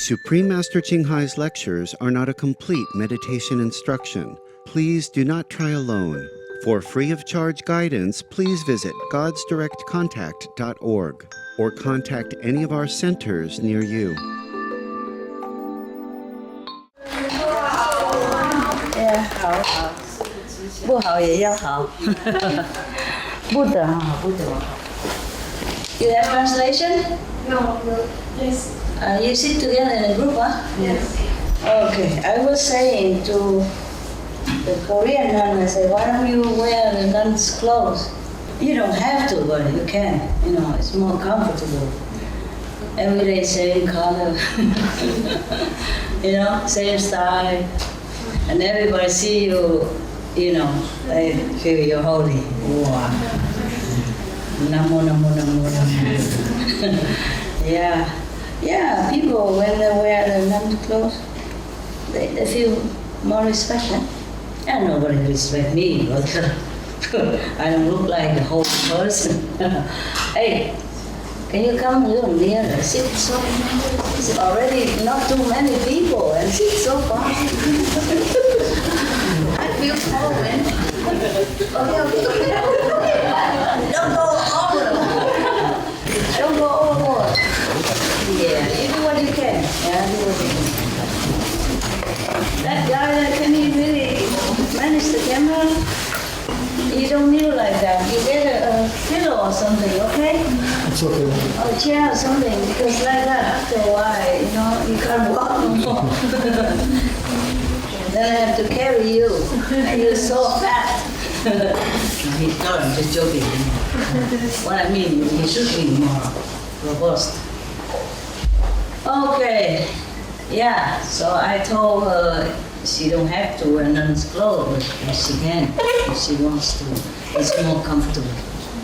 Supreme Master Qinghai's lectures are not a complete meditation instruction. Please do not try alone. For free of charge guidance, please visit godsdirectcontact.org or contact any of our centers near you. Yeah, 好，不好也要好，不得好，不得好。You have translation? No, yes. You sit together in a group, huh? Yes. Okay, I was saying to the Korean nun, I said, why don't you wear the nun's clothes? You don't have to, but you can. You know, it's more comfortable. Every day same color, you know, same style. And everybody see you, you know, they feel you're holy. Wow. Namo, namo, namo, namo. Yeah, people, when they wear the nun clothes, they feel more respect. And nobody respect me. I don't look like a whole person. Hey, can you come a little nearer? Sit so it's already not too many people and sit so far. I feel small, man. Okay. Don't go overboard. Don't go overboard. Yeah, you do what you can. Yeah, do what you can. That guy, can he really manage the camera? You don't kneel like that. You get a pillow or something, okay? It's okay. Or a chair or something, because like that, after a while, you know, you can't walk no more. Then I have to carry you, and you're so fat. He's not, I'm just joking. What I mean, he should be more robust. Okay, yeah, so I told her she don't have to wear nun's clothes, but she can, if she wants to. It's more comfortable,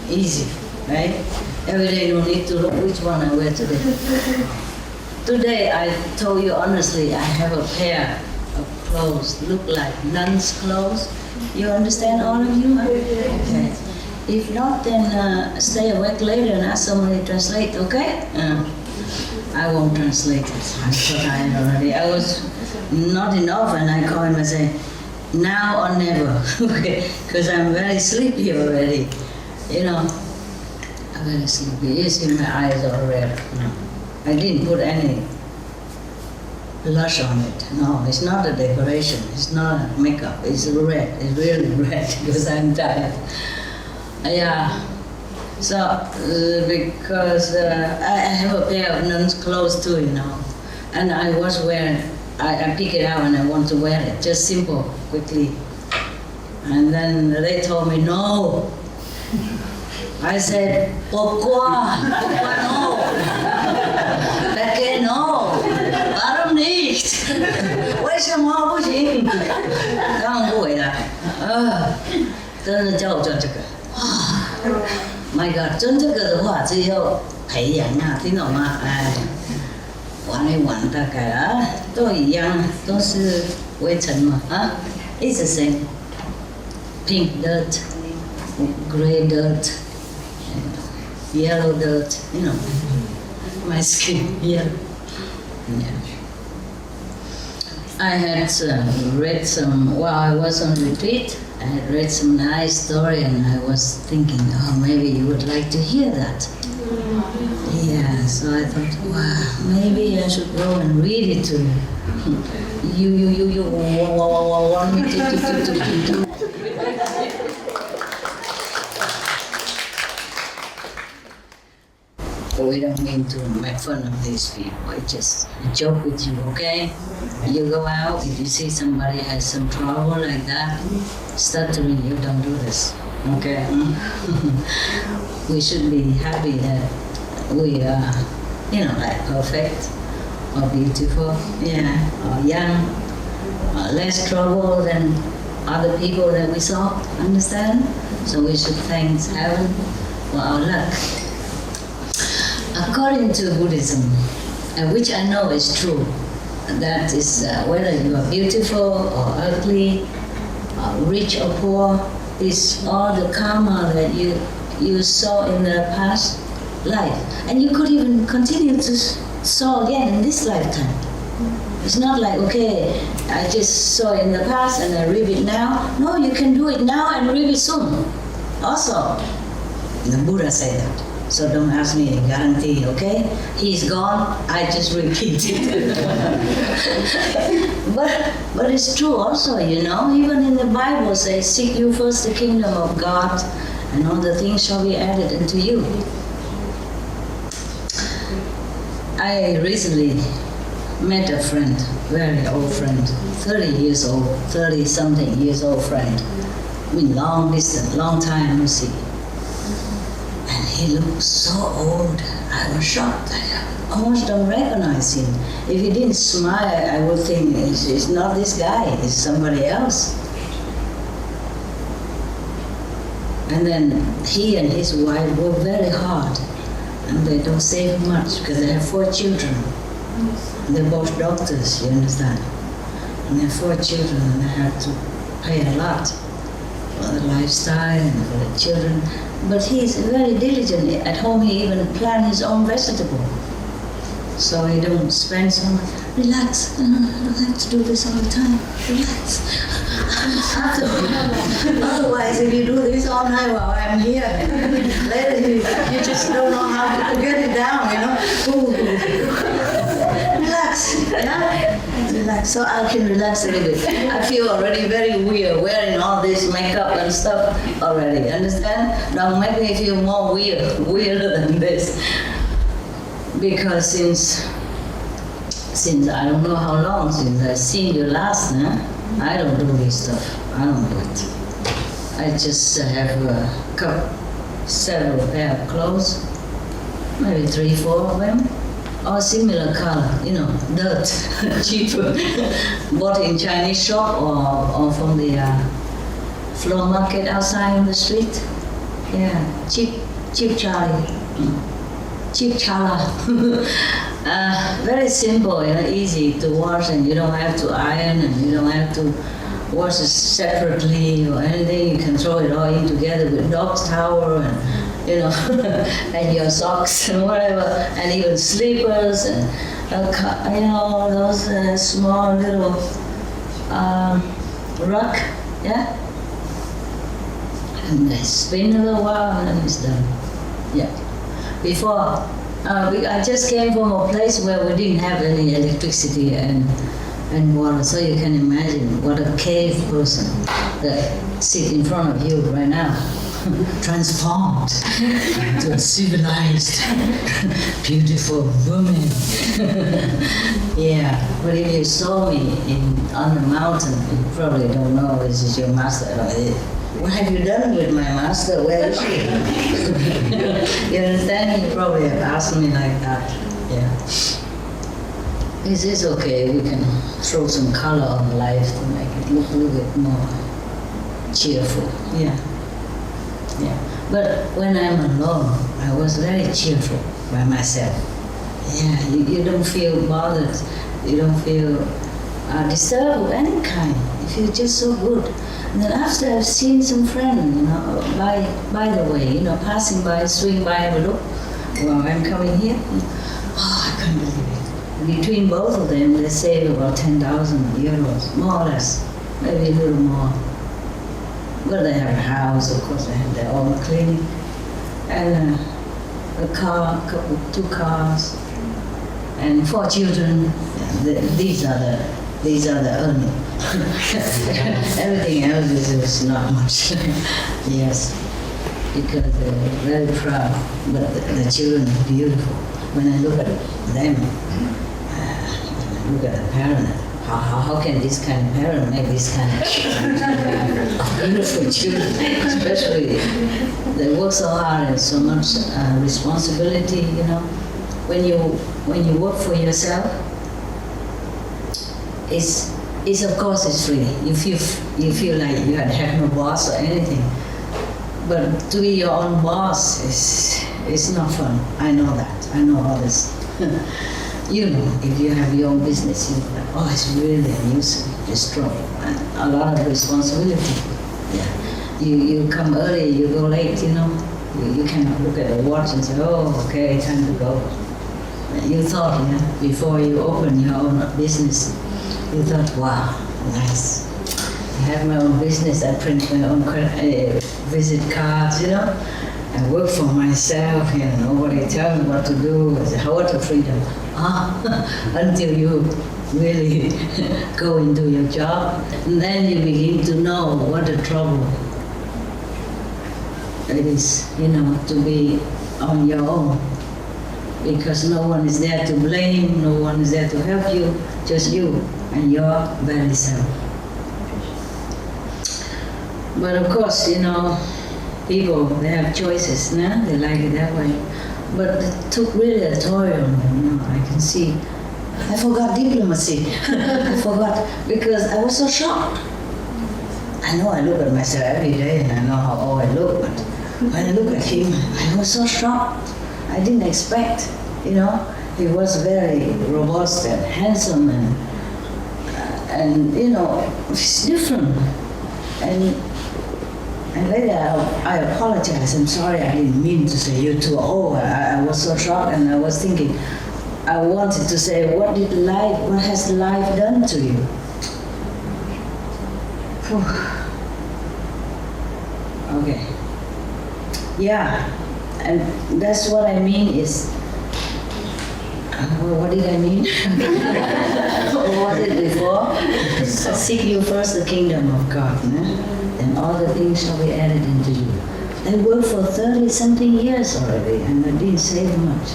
easy, right? Every day you don't need to look which one I wear today. Today, I told you honestly, I have a pair of clothes, look like nun's clothes. You understand, all of you? Okay. If not, then stay awake later and ask somebody to translate, okay? I won't translate it. I'm so tired already. I was not enough, and I call him and say, now or never, okay? Because I'm very sleepy already. You know, I'm very sleepy. You see my eyes are red. No, I didn't put any blush on it. No, it's not a decoration. It's not makeup. It's red. It's really red because I'm tired. Yeah. So, because I have a pair of nun's clothes too, you know, and I was wearing, I pick it out and I want to wear it, just simple, quickly. And then they told me no. I said, pourquoi? Pourquoi no? Perché no? Warum nicht? 为什么不行？他们不回答，真的叫我做这个。My God， 真这个的话只有培养啊，听懂吗？哎，玩一玩大概啊，都一样，都是灰尘嘛啊 ，It's the same. Pink dirt, gray dirt, yellow dirt. You know, my skin yellow. Yeah. I had read some while I was on retreat. I had read some nice story, and I was thinking, oh, maybe you would like to hear that. Yeah, so I thought, wow, maybe I should go and read it to you. You want me to. We don't mean to make fun of these people. I just joke with you, okay? You go out, if you see somebody has some trouble like that, stuttering, you don't do this, okay? We should be happy that we are, you know, like perfect or beautiful, yeah, or young, or less trouble than other people that we saw, understand? So we should thank heaven for our luck. According to Buddhism, which I know is true, that is whether you are beautiful or ugly, rich or poor, is all the karma that you saw in the past life. And you could even continue to sow again in this lifetime. It's not like, okay, I just saw it in the past and I read it now. No, you can do it now and read it soon. Also, the Buddha said that. So don't ask me a guarantee, okay? He's gone, I just repeat it. but it's true also, you know, even in the Bible says, seek you first the kingdom of God, and all the things shall be added unto you. I recently met a friend, very old friend, 30-something years old friend. I mean, long distance, long time no see. And he looked so old. I was shocked. I almost don't recognize him. If he didn't smile, I would think it's not this guy, it's somebody else. And then he and his wife work very hard, and they don't save much because they have 4 children. They're both doctors, you understand? And they have 4 children, and they have to pay a lot for the lifestyle and for the children. But he's very diligent. At home he even plants his own vegetable. So he don't spend so much. Relax, I don't have to do this all the time. Relax. Otherwise, if you do this all night while I'm here, later you just don't know how to get it down, you know? Relax, yeah? Relax, so I can relax a little bit. I feel already very weird wearing all this makeup and stuff already, understand? Don't make me feel more weirder than this. Because since I don't know how long since I seen you last, I don't do this stuff. I don't do it. I just have several pair of clothes, maybe 3, 4 of them, all similar color, you know, dirt, cheaper, bought in Chinese shop or from the floor market outside in the street. Yeah, cheap Charlie. Cheap chala. Very simple, you know, easy to wash, and you don't have to iron, and you don't have to wash it separately or anything. You can throw it all in together with dog's towel and, you know, and your socks and whatever, and even slippers and, you know, those small little rug, yeah? And they spin a little while and then it's done. Yeah. Before, I just came from a place where we didn't have any electricity and water, so you can imagine what a cave person that sits in front of you right now, transformed to a civilized, beautiful woman. Yeah, but if you saw me on the mountain, you probably don't know this is your master. What have you done with my master? Where is she? You understand? You probably have asked me like that. Yeah. This is okay. We can throw some color on life to make it look a little bit more cheerful. Yeah. Yeah. But when I'm alone, I was very cheerful by myself. Yeah. You don't feel bothered. You don't feel disturbed of any kind. You feel just so good. And then after I've seen some friends, you know, by the way, you know, passing by, swing by, have a look while I'm coming here. Oh, I can't believe it. Between both of them, they save about 10,000 euros, more or less, maybe a little more. But they have a house, of course, they have their own clinic, and a car, 2 cars, and 4 children. These are the earnings. Everything else is not much. Yes, because they're very proud, but the children are beautiful. When I look at them, look at the parent, how can this kind of parent make this kind of beautiful children? Especially, they work so hard and so much responsibility, you know. When you work for yourself, it's of course it's free. You feel like you have no boss or anything. But to be your own boss is not fun. I know that. I know all this. You know, if you have your own business, you know, oh, it's really a nuisance. It's strong. A lot of responsibility. Yeah. You come early, you go late. You know, you cannot look at the watch and say, oh, okay, time to go. You thought, before you open your own business, you thought, wow, nice. I have my own business, I print my own visit cards, I work for myself, nobody tell me what to do. I said, what a freedom. Until you really go and do your job, and then you begin to know what a trouble it is, to be on your own. Because no one is there to blame, no one is there to help you, just you and your very self. But of course, people, they have choices, they like it that way. But it took really a toll on them, I can see. I forgot diplomacy. I forgot, because I was so shocked. I know I look at myself every day and I know how old I look, but when I look at him, I was so shocked. I didn't expect, he was very robust and handsome and it's different. And later I apologized. I'm sorry, I didn't mean to say you're too old. I was so shocked, and I was thinking, I wanted to say, what has life done to you? Okay. Yeah, and that's what I mean is, what did I mean? What was it before? Seek you first the kingdom of God, and all the things shall be added into you. They worked for 30-something years already, and they didn't save much.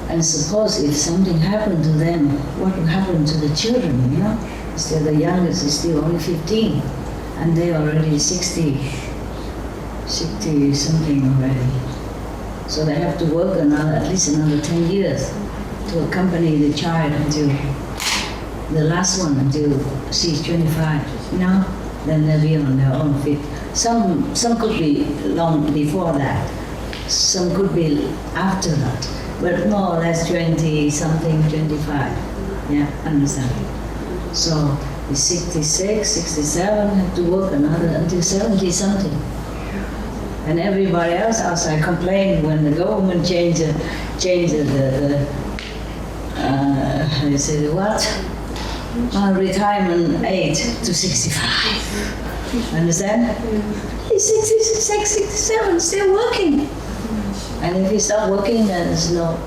And suppose if something happened to them, what would happen to the children, Still the youngest is still only 15, and they already 60 something already. So they have to work at least another 10 years to accompany the child until the last one, until she's 25. Then they'll be on their own feet. Some could be long before that. Some could be after that. But more or less 20 something, 25. Yeah, understand? So the 66, 67 have to work another until 70 something. And everybody else outside complained when the government changed they said what? Retirement age to 65. Understand? He's 66, 67, still working. And if he stops working, then there's no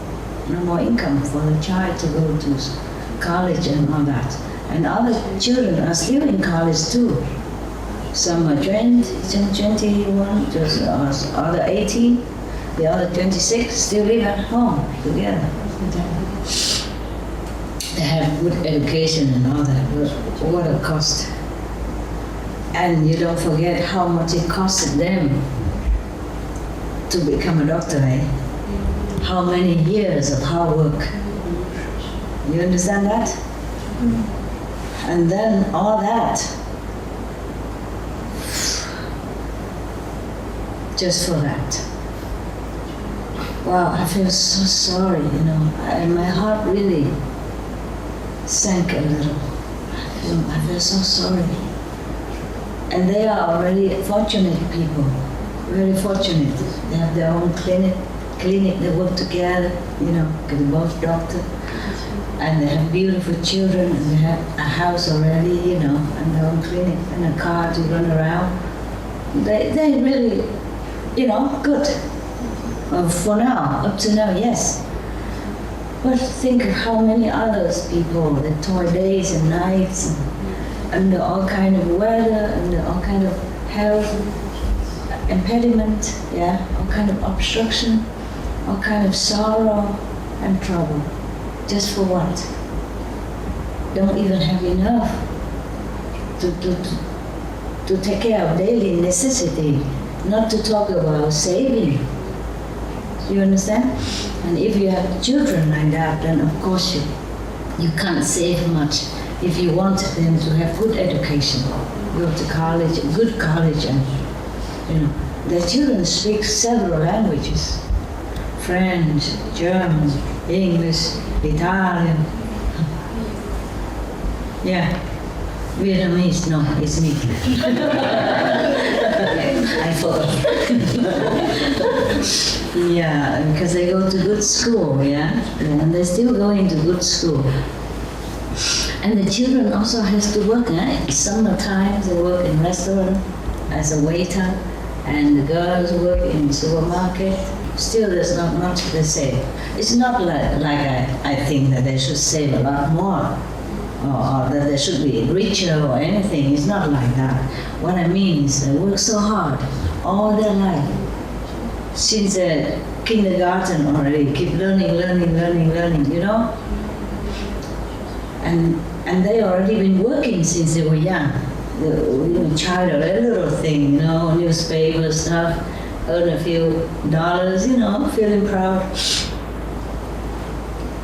more income for the child to go to college and all that. And other children are still in college too. Some are 20, 21, just other 18, the other 26 still live at home together. They have good education and all that, but what a cost. And you don't forget how much it costed them to become a doctor, How many years of hard work. You understand that? And then all that, just for that. Wow, I feel so sorry, and my heart really sank a little. I feel so sorry. And they are already fortunate people, very fortunate. They have their own clinic, they work together, they're both doctors. And they have beautiful children, and they have a house already, and their own clinic, and a car to run around. They really, good. For now, up to now, yes. But think of how many others people that toil days and nights, under all kind of weather, under all kind of health impediment, all kind of obstruction, all kind of sorrow and trouble. Just for what? Don't even have enough to take care of daily necessity, not to talk about saving. You understand? And if you have children like that, then of course you can't save much. If you want them to have good education, go to college, good college, and their children speak several languages: French, German, English, Italian. Vietnamese, no, it's me. I forgot. Yeah, because they go to good school, yeah, and they still go into good school. And the children also has to work, eh? Summertime they work in restaurant as a waiter, and the girls work in supermarket. Still, there's not much to save. It's not like I think that they should save a lot more, or that they should be richer or anything. It's not like that. What I mean is they work so hard all their life. Since kindergarten already, keep learning, you know? And they already been working since they were young. Child or a little thing, you know, newspaper stuff, earn a few dollars, you know, feeling proud.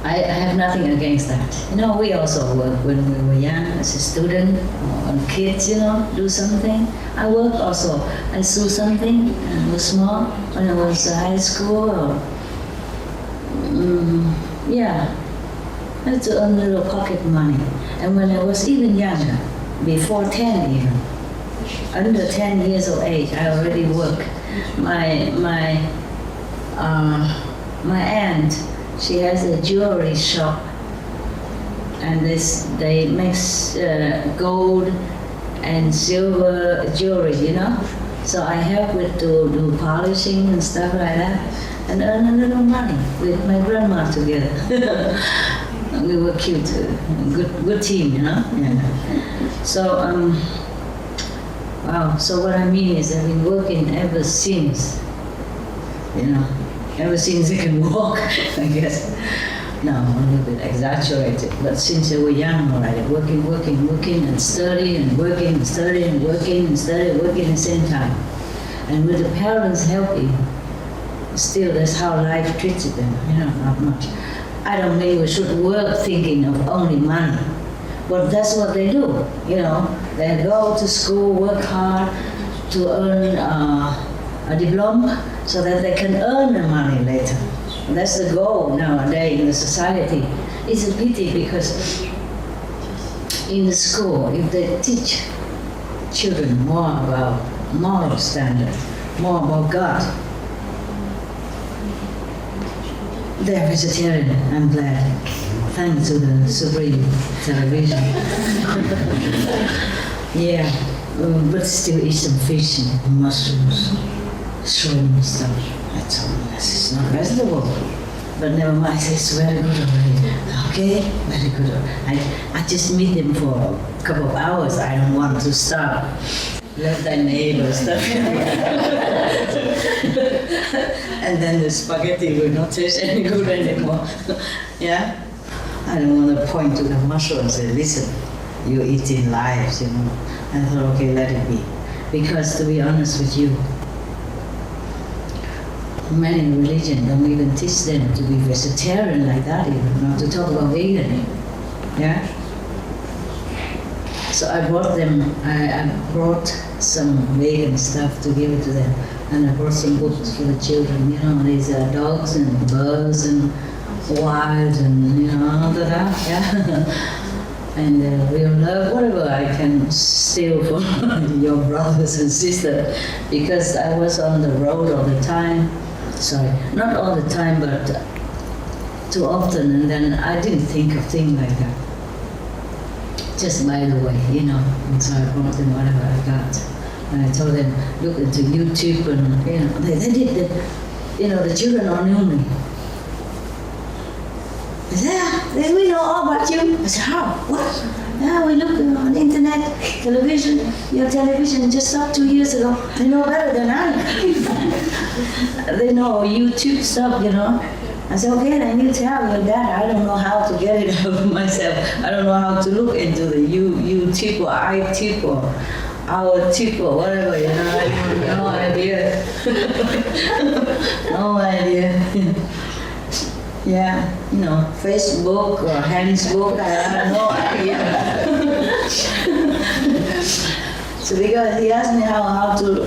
I have nothing against that. You know, we also work when we were young as a student, or kids, you know, do something. I worked also. I sew something when I was small, when I was high school, or, yeah. I had to earn a little pocket money. And when I was even younger, before 10 even, under 10 years of age, I already worked. My aunt, she has a jewelry shop, and they make gold and silver jewelry, you know. So I help with to do polishing and stuff like that, and earn a little money with my grandma together. We were cute, good team, you know. Yeah. So wow. So what I mean is, I've been working ever since, you know, ever since I can walk, I guess. No, a little bit exaggerated, but since I was young already, working and studying and working and studying and working and studying, working at the same time. And with the parents helping, still that's how life treated them, you know, not much. I don't mean we should work thinking of only money, but that's what they do, you know. They go to school, work hard to earn a diploma so that they can earn the money later. And that's the goal nowadays in the society. It's a pity because in the school, if they teach children more about moral standard, more about God, they're vegetarian, I'm glad. Thanks to the Supreme television. Yeah, but still eat some fish and mushrooms, shrimp and stuff. That's all. It's not vegetable. But never mind, it's very good already. Okay, very good. I just meet them for a couple of hours. I don't want to stop. Love thy neighbor stuff. And then the spaghetti will not taste any good anymore. Yeah? I don't want to point to the mushroom and say, listen, you're eating lives, you know. I thought, okay, let it be. Because to be honest with you, many religions don't even teach them to be vegetarian like that even, not to talk about vegan. Yeah? So I brought some vegan stuff to give it to them. And I brought some books for the children, you know, these dogs and birds and wild and, you know, all that, yeah. And real love, whatever I can steal from your brothers and sisters, because I was on the road all the time. Sorry, not all the time, but too often, and then I didn't think of things like that. Just by the way, you know, and so I brought them whatever I got. And I told them, look into YouTube, and, you know, they did the, you know, the children all knew me. They said, yeah, we know all about you. I said, how? What? Yeah, we look on the internet, television, your television just stopped 2 years ago. They know better than I. They know YouTube stuff, you know. I said, okay, then you tell your dad. I don't know how to get it out of myself. I don't know how to look into the YouTube or iTube or our tip or whatever, you know. I have no idea. No idea. Yeah, you know, Facebook or Handsbook, I have no idea. So because he asked me how to,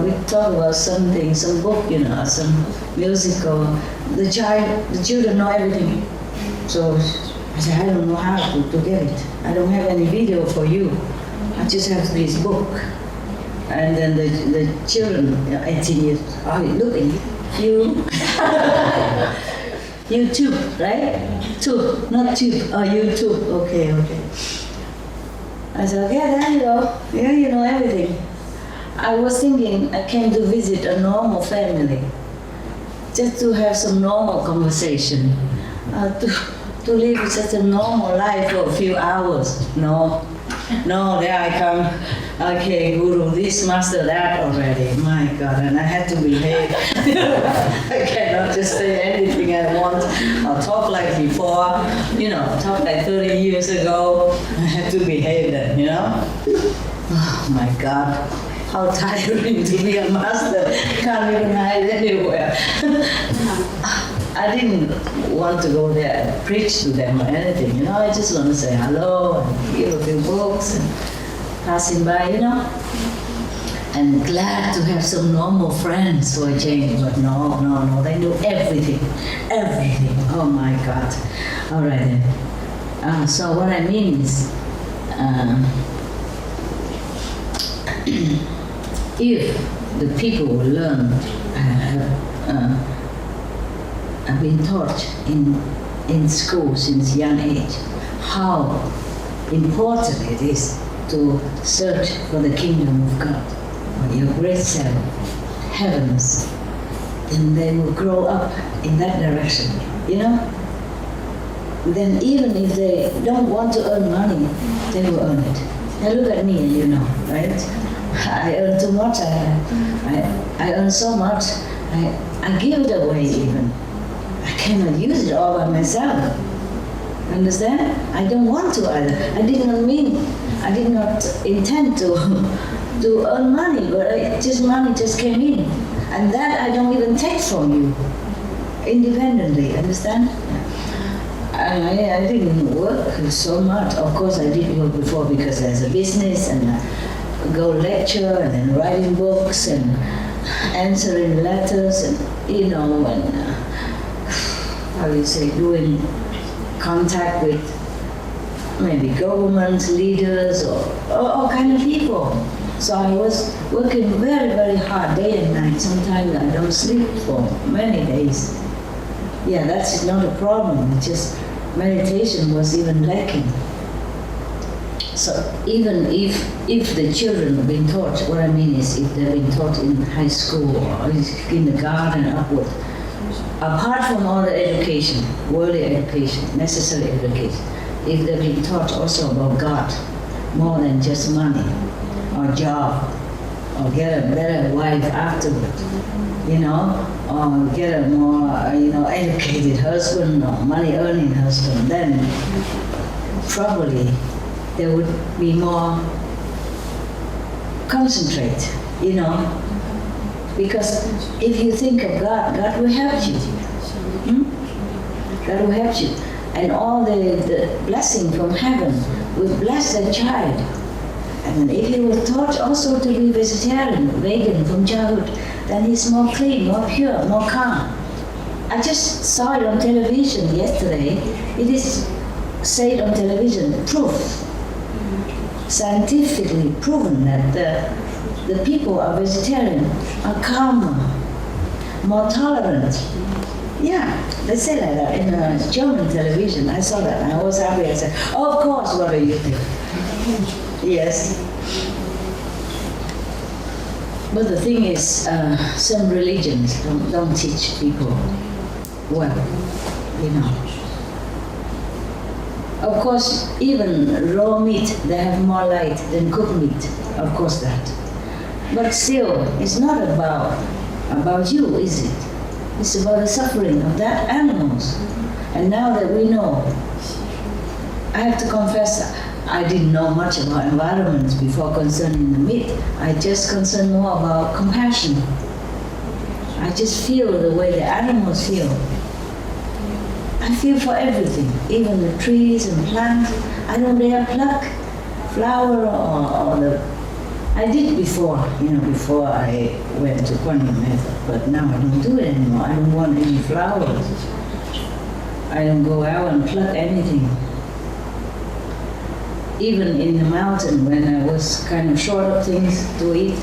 we talk about something, some book, you know, some music, or the children know everything. So I said, I don't know how to get it. I don't have any video for you. I just have this book. And then the children, 18 years, oh, look at you. YouTube, right? Tube, not tube. Oh, YouTube. Okay. I said, okay, there you go. Yeah, you know everything. I was thinking I came to visit a normal family, just to have some normal conversation, to live such a normal life for a few hours. No, there I come. Okay, Guru, this, master, that already. My God, and I had to behave. I cannot just say anything I want or talk like before, talk like 30 years ago. I had to behave then, Oh my God, how tiring to be a master. Can't even hide anywhere. I didn't want to go there and preach to them or anything, I just want to say hello and give a few books and passing by, and glad to have some normal friends for a change. But no, they knew everything. Oh my God. All right then. So what I mean is, if the people will learn, have been taught in school since young age how important it is to search for the kingdom of God, or your great self, heavens, then they will grow up in that direction, Then even if they don't want to earn money, they will earn it. Now look at me, right? I earn too much, I earn so much, I give it away even. I cannot use it all by myself. Understand? I don't want to either. I did not intend to earn money, but money just came in. And that I don't even take from you independently, understand? I didn't work so much. Of course I did work before because there's a business and I go lecture and then writing books and answering letters and, doing contact with maybe government leaders or all kind of people. So I was working very, very hard day and night. Sometimes I don't sleep for many days. Yeah, that's not a problem. It's just meditation was even lacking. So even if the children have been taught, what I mean is if they've been taught in high school or in kindergarten upward, apart from all the education, worldly education, necessary education, if they've been taught also about God, more than just money or job, or get a better wife afterward, or get a more, educated husband or money-earning husband, then probably there would be more concentrate, because if you think of God, God will help you. God will help you. And all the blessing from heaven will bless that child. And if he was taught also to be vegetarian, vegan from childhood, then he's more clean, more pure, more calm. I just saw it on television yesterday. It is said on television, proof, scientifically proven that the people are vegetarian, are calmer, more tolerant. Yeah, they say like that in German television. I saw that and I was happy. I said, oh, of course, what do you think? Yes. But the thing is, some religions don't teach people well, Of course, even raw meat, they have more light than cooked meat. Of course that. But still, it's not about you, is it? It's about the suffering of that animals. And now that we know, I have to confess, I didn't know much about environment before concerning the meat. I just concerned more about compassion. I just feel the way the animals feel. I feel for everything, even the trees and plants. I don't dare pluck flower or the... I did before, before I went to Kuan method, but now I don't do it anymore. I don't want any flowers. I don't go out and pluck anything. Even in the mountain, when I was kind of short of things to eat,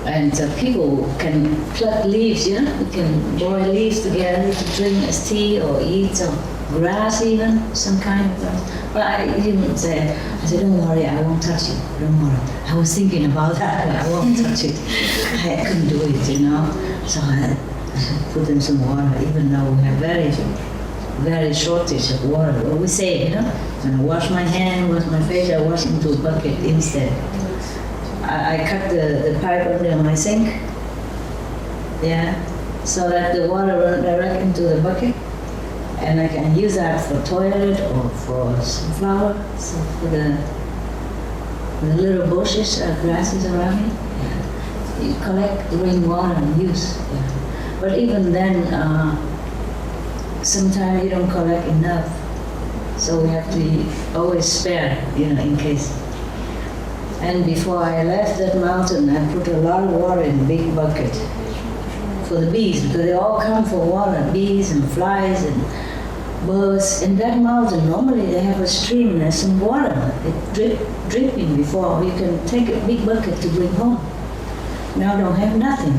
And people can pluck leaves, you know, we can boil leaves together to drink as tea or eat, or grass even, some kind of grass. But I didn't say, I said, don't worry, I won't touch it, don't worry. I was thinking about that, but I won't touch it. I couldn't do it, you know. So I put in some water, even though we have very shortage of water. Well, we say, you know, when I wash my hand, wash my face, I wash into a bucket instead. I cut the pipe under my sink, yeah, so that the water runs direct into the bucket, and I can use that for toilet or for some flower, so for the little bushes, grasses around me. Yeah. You collect rainwater and use. Yeah. But even then, sometimes you don't collect enough, so we have to always spare, you know, in case. And before I left that mountain, I put a lot of water in a big bucket for the bees, because they all come for water, bees and flies and birds. In that mountain, normally they have a stream, there's some water, it's dripping before you can take a big bucket to bring home. Now don't have nothing.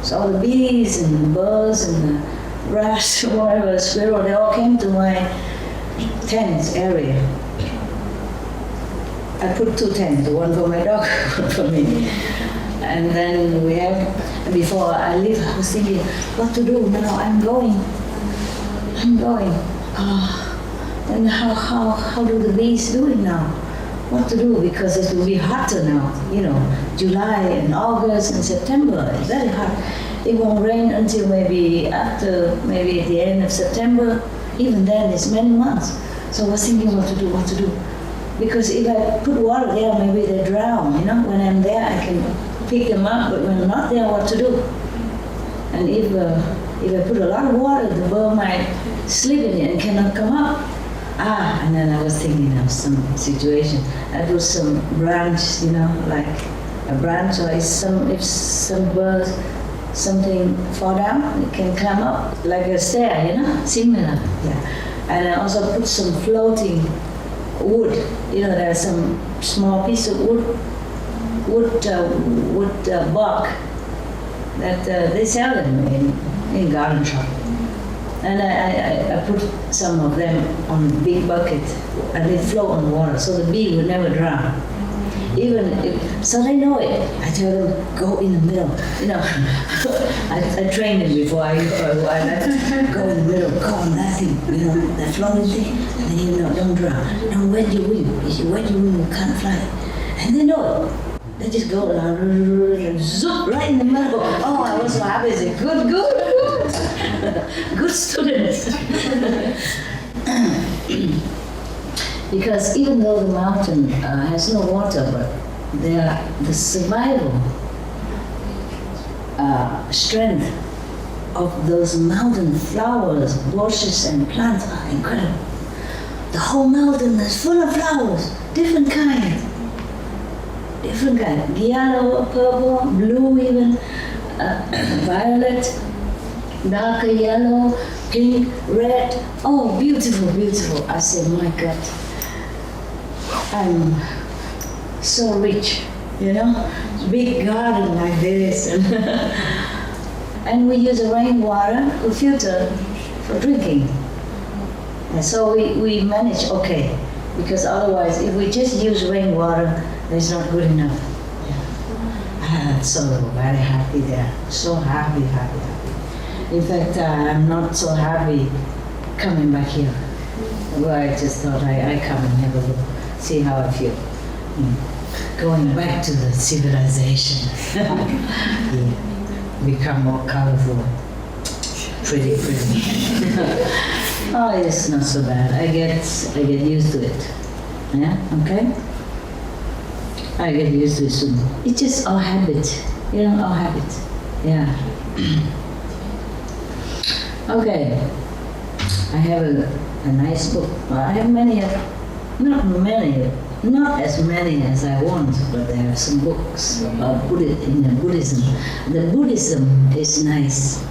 So all the bees and the birds and the rats, whatever, squirrel, they all came to my tent area. I put 2 tents, one for my dog, one for me. And then we have, before I leave, I was thinking, what to do now? I'm going. And how do the bees do it now? What to do? Because it will be hotter now, you know, July and August and September, it's very hot. It won't rain until maybe at the end of September. Even then, it's many months. So I was thinking what to do. Because if I put water there, maybe they drown, you know. When I'm there, I can pick them up, but when I'm not there, what to do? And if I put a lot of water, the bird might sleep in it and cannot come up. And then I was thinking of some situation. I put some branch, you know, like a branch, or if some birds, something fall down, it can climb up, like a stair, you know, similar. Yeah. And I also put some floating wood, you know, there's some small piece of wood bark that they sell them in garden shop. And I put some of them on a big bucket and they float on water, so the bee will never drown. So they know it. I tell them, go in the middle. You know, I trained them before I left. Go in the middle, go on that thing, you know, that floating thing. And then, you know, don't drown. Don't wet your wing. If you wet your wing, you can't fly. And they know it. They just go and zoop right in the middle. Oh, I was so happy. I said, good. Good students. Because even though the mountain has no water, but the survival strength of those mountain flowers, bushes, and plants are incredible. The whole mountain is full of flowers, different kind, yellow, purple, blue even, violet, darker yellow, pink, red. Oh, beautiful. I said, my God. I'm so rich, you know, big garden like this. And we use a rainwater to filter for drinking. And so we manage okay, because otherwise if we just use rainwater, it's not good enough. I'm so very happy there, so happy. In fact, I'm not so happy coming back here. Well, I just thought I come and have a look. See how I feel. Going back to the civilization. Yeah. Become more colorful. Pretty. Oh, it's not so bad. I get used to it. Yeah, okay? I get used to it soon. It's just our habit. You know, our habit. Yeah. Okay. I have a nice book. I have many. Not as many as I want, but there are some books about Buddhism. The Buddhism is nice,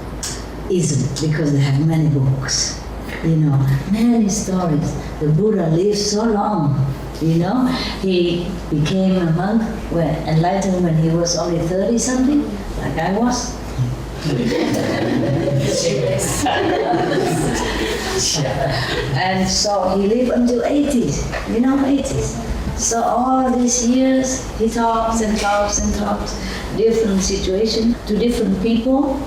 because they have many books, you know, many stories. The Buddha lived so long, You know, he became a monk, enlightened when he was only 30 something, like I was. And so he lived until 80s, you know, 80s. So all these years he talks and talks and talks, different situations to different people.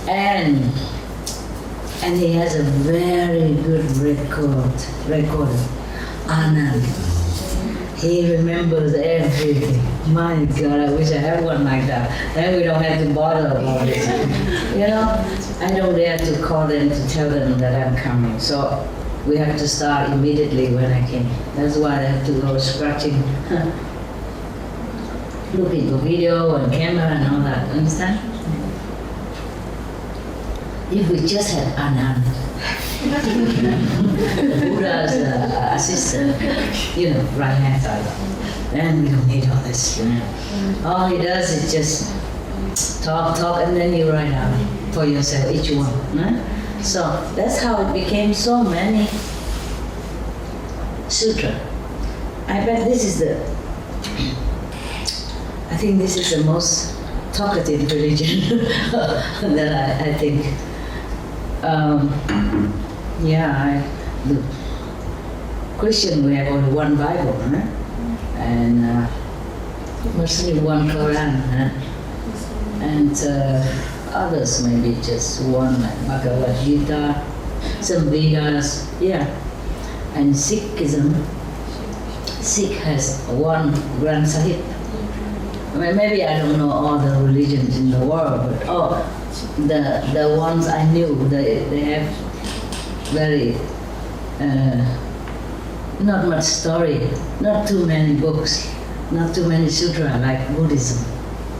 And he has a very good record. Anand. He remembers everything. My God, I wish I had one like that. Then we don't have to bother about it. You know, I don't dare to call them to tell them that I'm coming. So we have to start immediately when I came. That's why I have to go scratching, looking for video and camera and all that. Understand? If we just had Anand, Buddha's assistant, you know, right hand side, then we don't need all this. All he does is just talk, and then you write out for yourself, each one. Right? So that's how it became so many sutra. I bet this is I think this is the most talkative religion that I think. The Christian, we have only one Bible, huh? And Muslim one Quran, huh? And others maybe just one like Bhagavad Gita, some Vedas, yeah. And Sikhism has one Granth Sahib. I mean, maybe I don't know all the religions in the world, but the ones I knew, they have very not much story, not too many books, not too many sutra like Buddhism.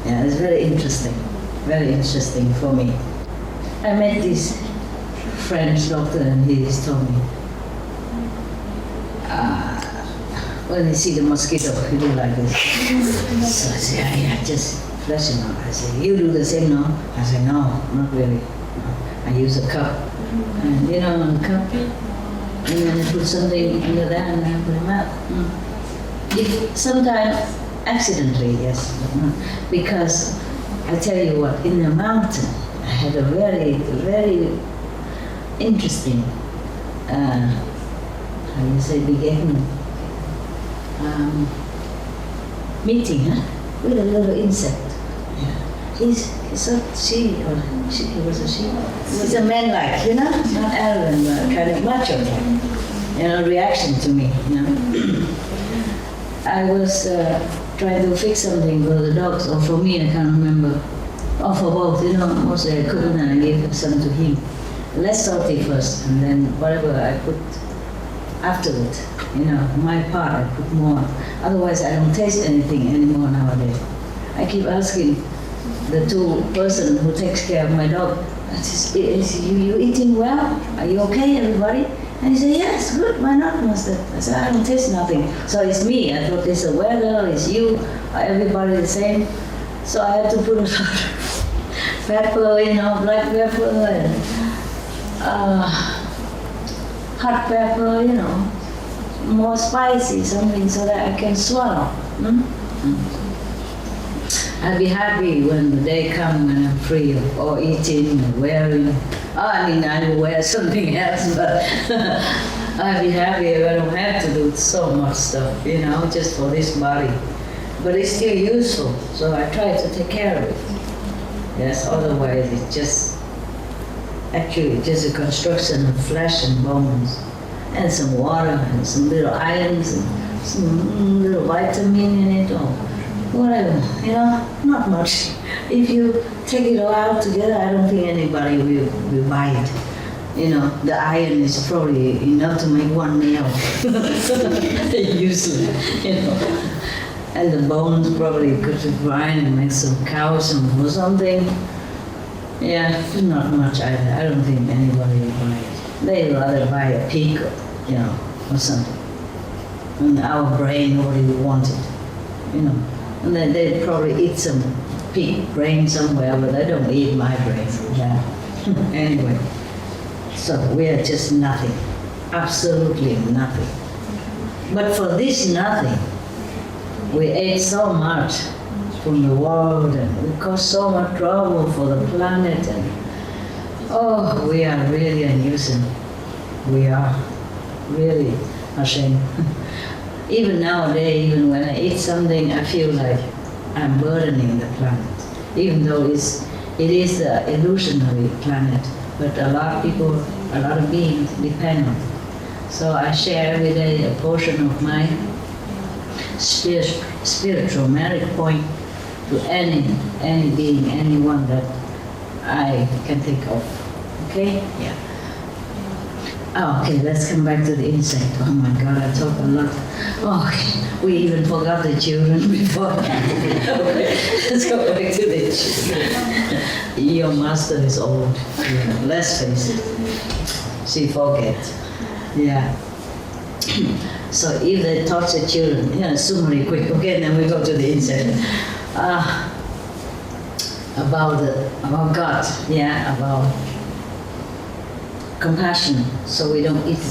Yeah, it's very interesting for me. I met this French doctor and he told me, when you see the mosquito, you do like this. So I say, yeah, just flush him out. I say, you do the same, no? I say, no, not really. No. I use a cup. And you know, a cup, and then I put something under that and I put him out. Sometimes accidentally, yes, but not. Because I tell you what, in the mountain, I had a very, very interesting, how you say, beginning. Meeting, with a little insect. Yeah. He's a she was a she. He's a man like, you know, not arrogant, but kind of macho, you know, reaction to me, you know. I was trying to fix something for the dogs, or for me, I can't remember. Or for both, you know, mostly I couldn't, and I gave some to him. Less salty first, and then whatever I put afterward. You know, my part, I put more. Otherwise, I don't taste anything anymore nowadays. I keep asking the two person who takes care of my dog, is you eating well? Are you okay, everybody? And he said, yes, good, why not, master? I said, I don't taste nothing. So it's me. I thought it's the weather, it's you, everybody the same. So I had to put a lot of pepper, you know, black pepper and hot pepper, you know, more spicy, something so that I can swallow. I'll be happy when the day comes when I'm free of all eating and wearing. I mean, I will wear something else, but I'll be happy if I don't have to do so much stuff, you know, just for this body. But it's still useful, so I try to take care of it. Yes, otherwise it's just actually just a construction of flesh and bones, and some water and some little ions and some little vitamin in it or whatever, you know, not much. If you take it all out together, I don't think anybody will buy it. You know, the iron is probably enough to make one meal, usually, you know. And the bones probably could grind and make some calcium or something. Yeah, not much either. I don't think anybody will buy it. They'd rather buy a pig, you know, or something. And our brain, nobody would want it, you know. And then they'd probably eat some pig brain somewhere, but they don't eat my brain. Yeah. Anyway, so we are just nothing, absolutely nothing. But for this, nothing. We ate so much from the world and we caused so much trouble for the planet and we are really a nuisance. We are really ashamed. Even nowadays, even when I eat something, I feel like I'm burdening the planet. Even though it is an illusionary planet, but a lot of people, a lot of beings depend on it. So I share every day a portion of my spiritual merit point to any being, anyone that I can think of. Okay? Yeah. Oh, okay, let's come back to the insect. Oh my God, I talk a lot. Oh, okay, we even forgot the children before. Let's go back to the children. Your master is old. Yeah, let's face it. She forgets. Yeah. So if they touch the children, summary quick, okay, then we go to the insect. About God, about compassion, so we don't eat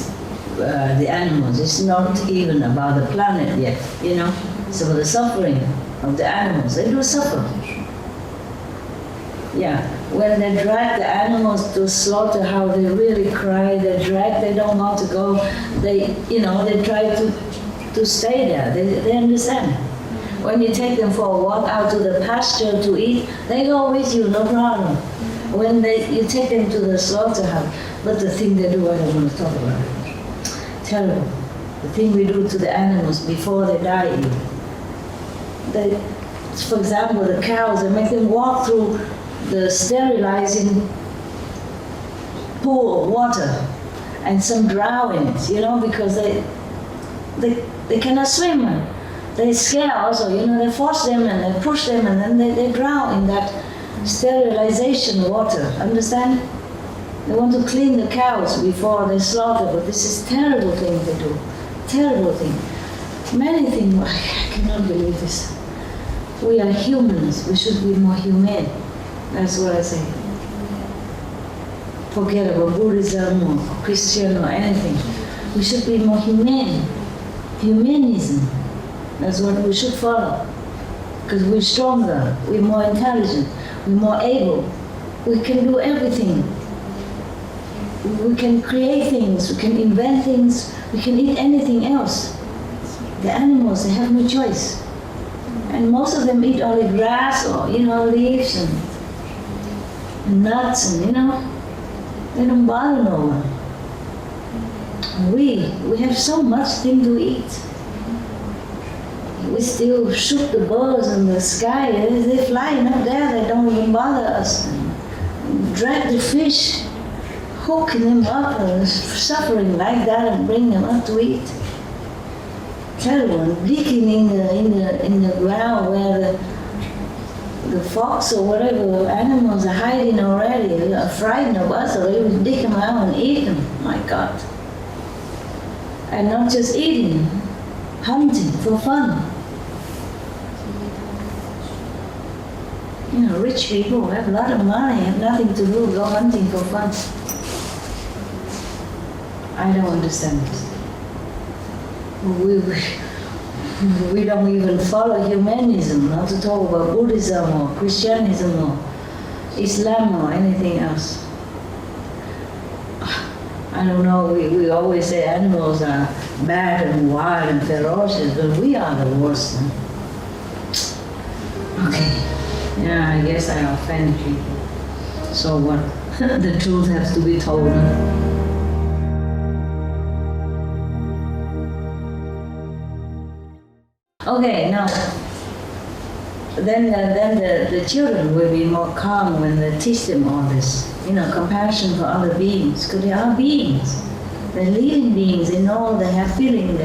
the animals. It's not even about the planet yet, It's about the suffering of the animals. They do suffer. Yeah, when they drag the animals to slaughterhouse, they really cry. They don't want to go. They try to stay there. They understand. When you take them for a walk out to the pasture to eat, they go with you, no problem. When you take them to the slaughterhouse, but the thing they do, I don't want to talk about it. Terrible. The thing we do to the animals before they die. For example, the cows, they make them walk through the sterilizing pool of water, and some drown in it, because they cannot swim. They scare also, they force them and they push them and then they drown in that sterilization water, understand? They want to clean the cows before they slaughter, but this is terrible thing they do. Terrible thing. Many things, I cannot believe this. We are humans, we should be more humane. That's what I say. Forget about Buddhism or Christian or anything. We should be more humane. Humanism. That's what we should follow. Because we're stronger, we're more intelligent, we're more able. We can do everything. We can create things, we can invent things, we can eat anything else. The animals, they have no choice. And most of them eat only grass or, leaves and nuts and, they don't bother no one. We have so much thing to eat. We still shoot the birds in the sky. They're flying up there. They don't even bother us. Drag the fish, hooking them up, and suffering like that, and bring them up to eat. Terrible. Digging in the ground where the fox or whatever animals are hiding already. They are frightened of us, so they will dig them out and eat them. My God. And not just eating, hunting for fun. Rich people have a lot of money, have nothing to do, go hunting for fun. I don't understand this. We don't even follow humanism, not to talk about Buddhism or Christianism or Islam or anything else. I don't know, we always say animals are bad and wild and ferocious, but we are the worst. Okay. Yeah, I guess I offend people. So what? The truth has to be told. Okay, now, then the children will be more calm when they teach them all this. Compassion for other beings, because they are beings. They're living beings, they know, they have feeling,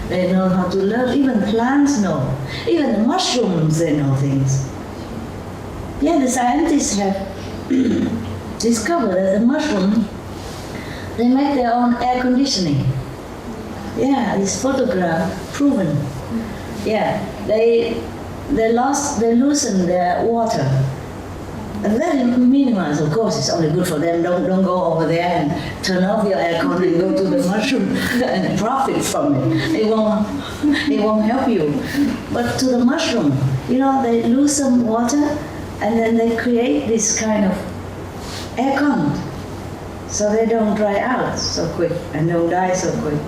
they know how to love. Even plants know. Even the mushrooms, they know things. Yeah, the scientists have discovered that the mushroom, they make their own air conditioning. Yeah, this photograph proven. Yeah, they loosen their water Very minimalist, of course, it's only good for them. Don't go over there and turn off your aircon and go to the mushroom and profit from it. It won't help you. But to the mushroom, they lose some water and then they create this kind of aircon, so they don't dry out so quick and don't die so quick.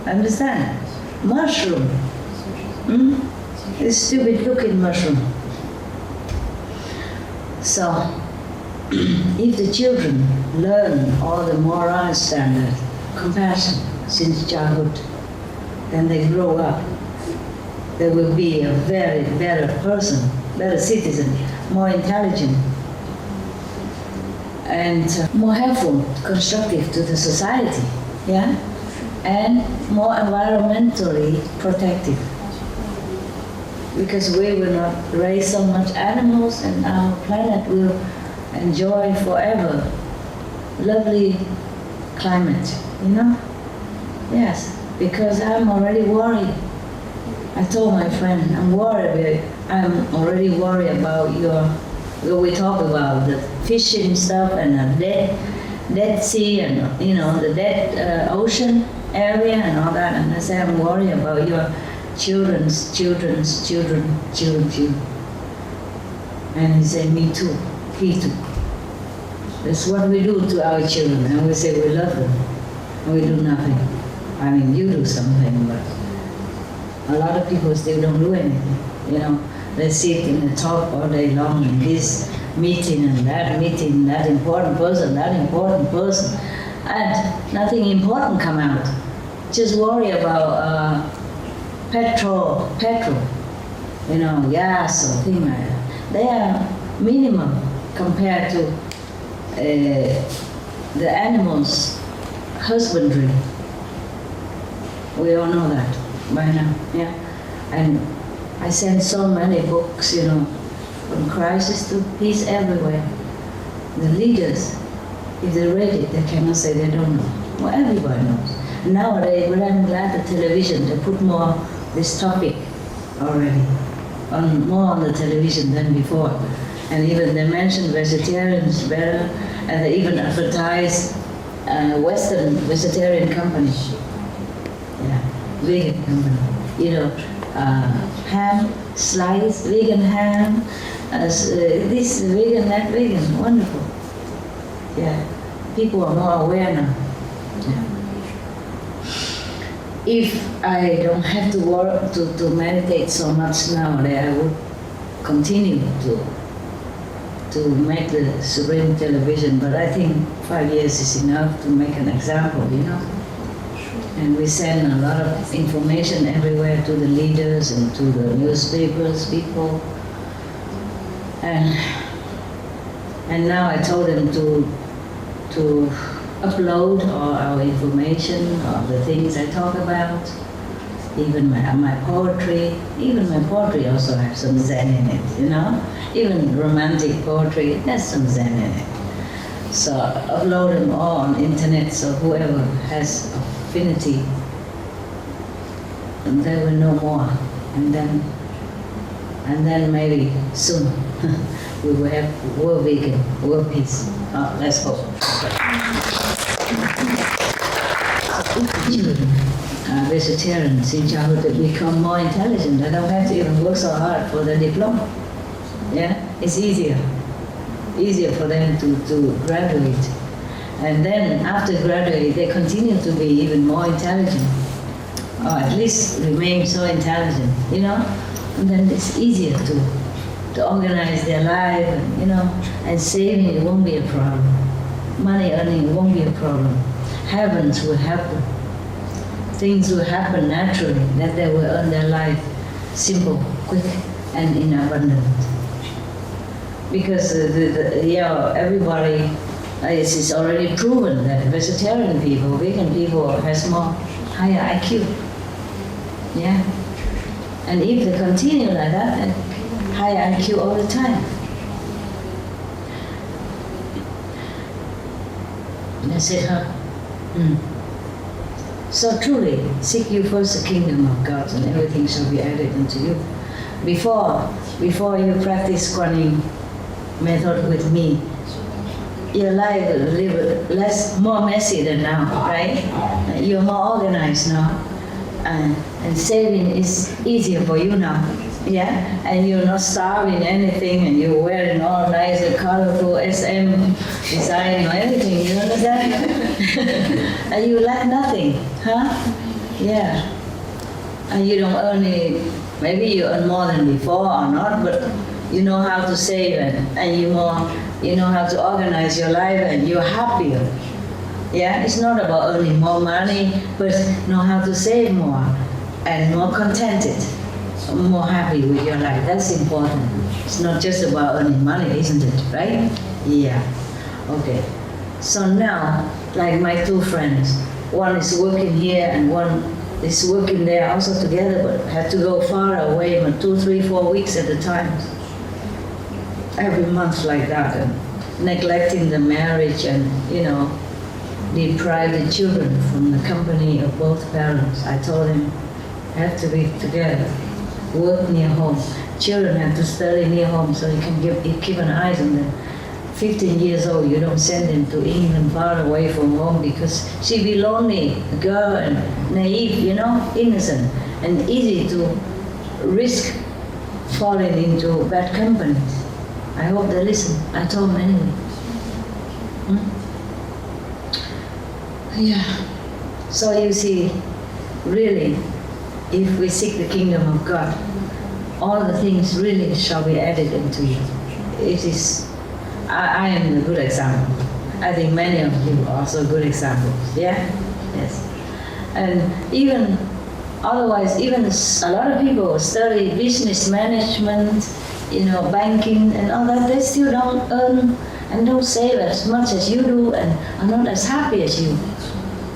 Understand? Mushroom. It's stupid looking mushroom. So, if the children learn all the moral standard, compassion since childhood, then they grow up, they will be a very better person, better citizen, more intelligent, and more helpful, constructive to the society, and more environmentally protective. Because we will not raise so much animals and our planet will enjoy forever lovely climate, Yes, because I'm already worried. I told my friend, I'm already worried about we talk about the fishing stuff and the dead sea and, the dead ocean area and all that. And I said, I'm worried about your children's children. And he said, me too, he too. That's what we do to our children, and we say we love them, and we do nothing. I mean, you do something, but a lot of people still don't do anything, They sit in the talk all day long, in this meeting and that important person, and nothing important come out. Just worry about petrol, gas or things like that. They are minimum compared to the animals' husbandry. We all know that by now, And I send so many books, from crisis to peace everywhere. The leaders, if they read it, they cannot say they don't know. Well, everybody knows. Nowadays, well, I'm glad the television, they put more this topic already, more on the television than before. And even they mention vegetarians better, and they even advertise Western vegetarian company, vegan company. Ham, slice, vegan ham, this vegan, that vegan, wonderful. People are more aware now. If I don't have to work to meditate so much now, I would continue to make the Supreme television, but I think 5 years is enough to make an example, And we send a lot of information everywhere to the leaders and to the newspapers, people. And now I told them to upload all our information, all the things I talk about, even my poetry. Even my poetry also has some Zen in it, Even romantic poetry, there's some Zen in it. So upload them all on internet, so whoever has affinity, and they will know more. And then maybe soon we will have world vegan, world peace. Let's hope. Children are vegetarians in childhood, they become more intelligent. They don't have to even work so hard for the diploma. It's easier for them to graduate. And then after graduate, they continue to be even more intelligent, or at least remain so intelligent, And then it's easier to organize their life, and saving, it won't be a problem. Money earning won't be a problem. Heavens will help them. Things will happen naturally, that they will earn their life simple, quick, and in abundance. Because everybody, it's already proven that vegetarian people, vegan people has more higher IQ. And if they continue like that, then higher IQ all the time. That's it, huh? So truly, seek you first the kingdom of God, and everything shall be added unto you. Before you practice Guan Yin, method with me, your life will live more messy than now, right? You're more organized now, and saving is easier for you now, yeah? And you're not starving anything, and you're wearing all nice, colorful SM design or anything, you understand? And you lack nothing, huh? Yeah. And you don't earn it, maybe you earn more than before or not, but you know how to save and you know how to organize your life and you're happier. Yeah, it's not about earning more money, but know how to save more and more contented, more happy with your life. That's important. It's not just about earning money, isn't it, right? Yeah, okay. So now, like my two friends, one is working here and one is working there also together, but have to go far away, 2, 3, 4 weeks at a time. Every month like that, and neglecting the marriage and, deprive the children from the company of both parents. I told him, have to be together, work near home. Children have to study near home so you can keep an eye on them. 15 years old, you don't send them to England far away from home because she'd be lonely, a girl, and naive, innocent, and easy to risk falling into bad companies. I hope they listen. I told them anyway. Yeah. So you see, really, if we seek the kingdom of God, all the things really shall be added into you. It is. I am the good example. I think many of you are also good examples. Yeah? Yes. And even otherwise, even a lot of people study business management, banking and all that, they still don't earn and don't save as much as you do and are not as happy as you.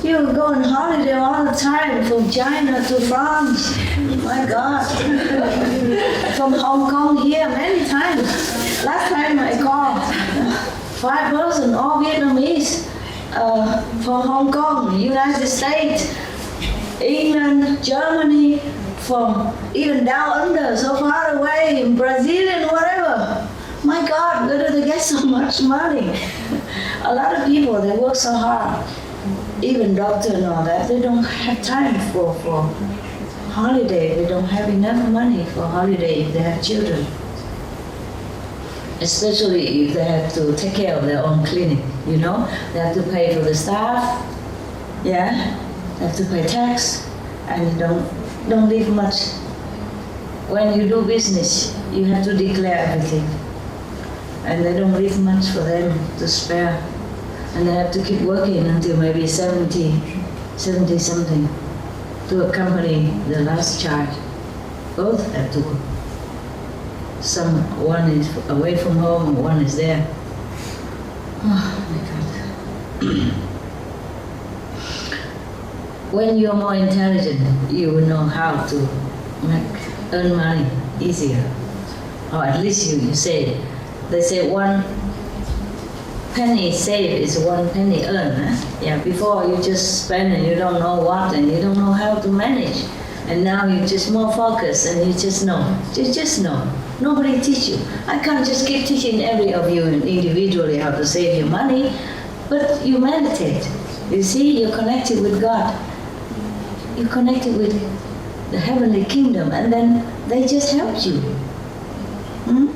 You go on holiday all the time, from China to France. My God. From Hong Kong here many times. Last time I called 5 persons, all Vietnamese, from Hong Kong, United States, England, Germany, from even down under, so far away, in Brazil and whatever. My God, where do they get so much money? A lot of people, they work so hard. Even doctors and all that, they don't have time for holiday. They don't have enough money for holiday if they have children. Especially if they have to take care of their own clinic, They have to pay for the staff, yeah? They have to pay tax, and don't leave much. When you do business, you have to declare everything. And they don't leave much for them to spare. And they have to keep working until maybe 70 something to accompany the last child. Both have to work. One is away from home and one is there. Oh my God. When you're more intelligent, you will know how to earn money easier. Or at least you say, they say 1 penny saved is 1 penny earned. Yeah, before you just spend and you don't know what and you don't know how to manage. And now you just more focused and you just know. You just know. Nobody teach you. I can't just keep teaching every of you individually how to save your money, but you meditate. You see, you're connected with God. You're connected with the heavenly kingdom, and then they just help you.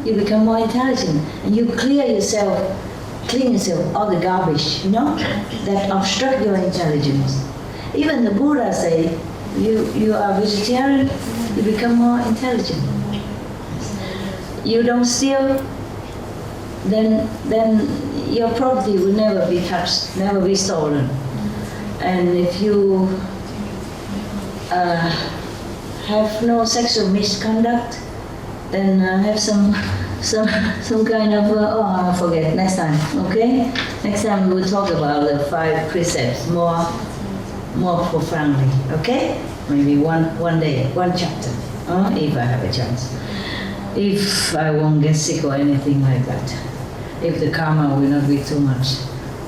You become more intelligent, and you clean yourself all the garbage, that obstruct your intelligence. Even the Buddha say, you are vegetarian, you become more intelligent. You don't steal, then your property will never be touched, never be stolen. And if you have no sexual misconduct, then have some kind of, I forget, next time, okay? Next time we will talk about the 5 precepts more profoundly, okay? Maybe one day, 1 chapter, if I have a chance. If I won't get sick or anything like that. If the karma will not be too much.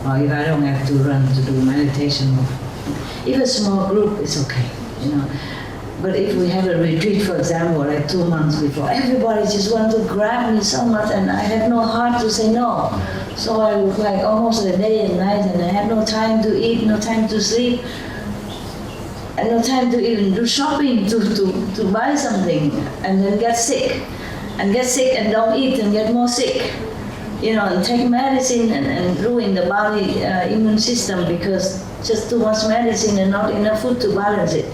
Or if I don't have to run to do meditation. If a small group, it's okay, But if we have a retreat, for example, like 2 months before, everybody just want to grab me so much, and I have no heart to say no. So I was like almost a day and night, and I had no time to eat, no time to sleep, and no time to even do shopping, to buy something, and then get sick, and don't eat and get more sick. And take medicine and ruin the body immune system because just too much medicine and not enough food to balance it.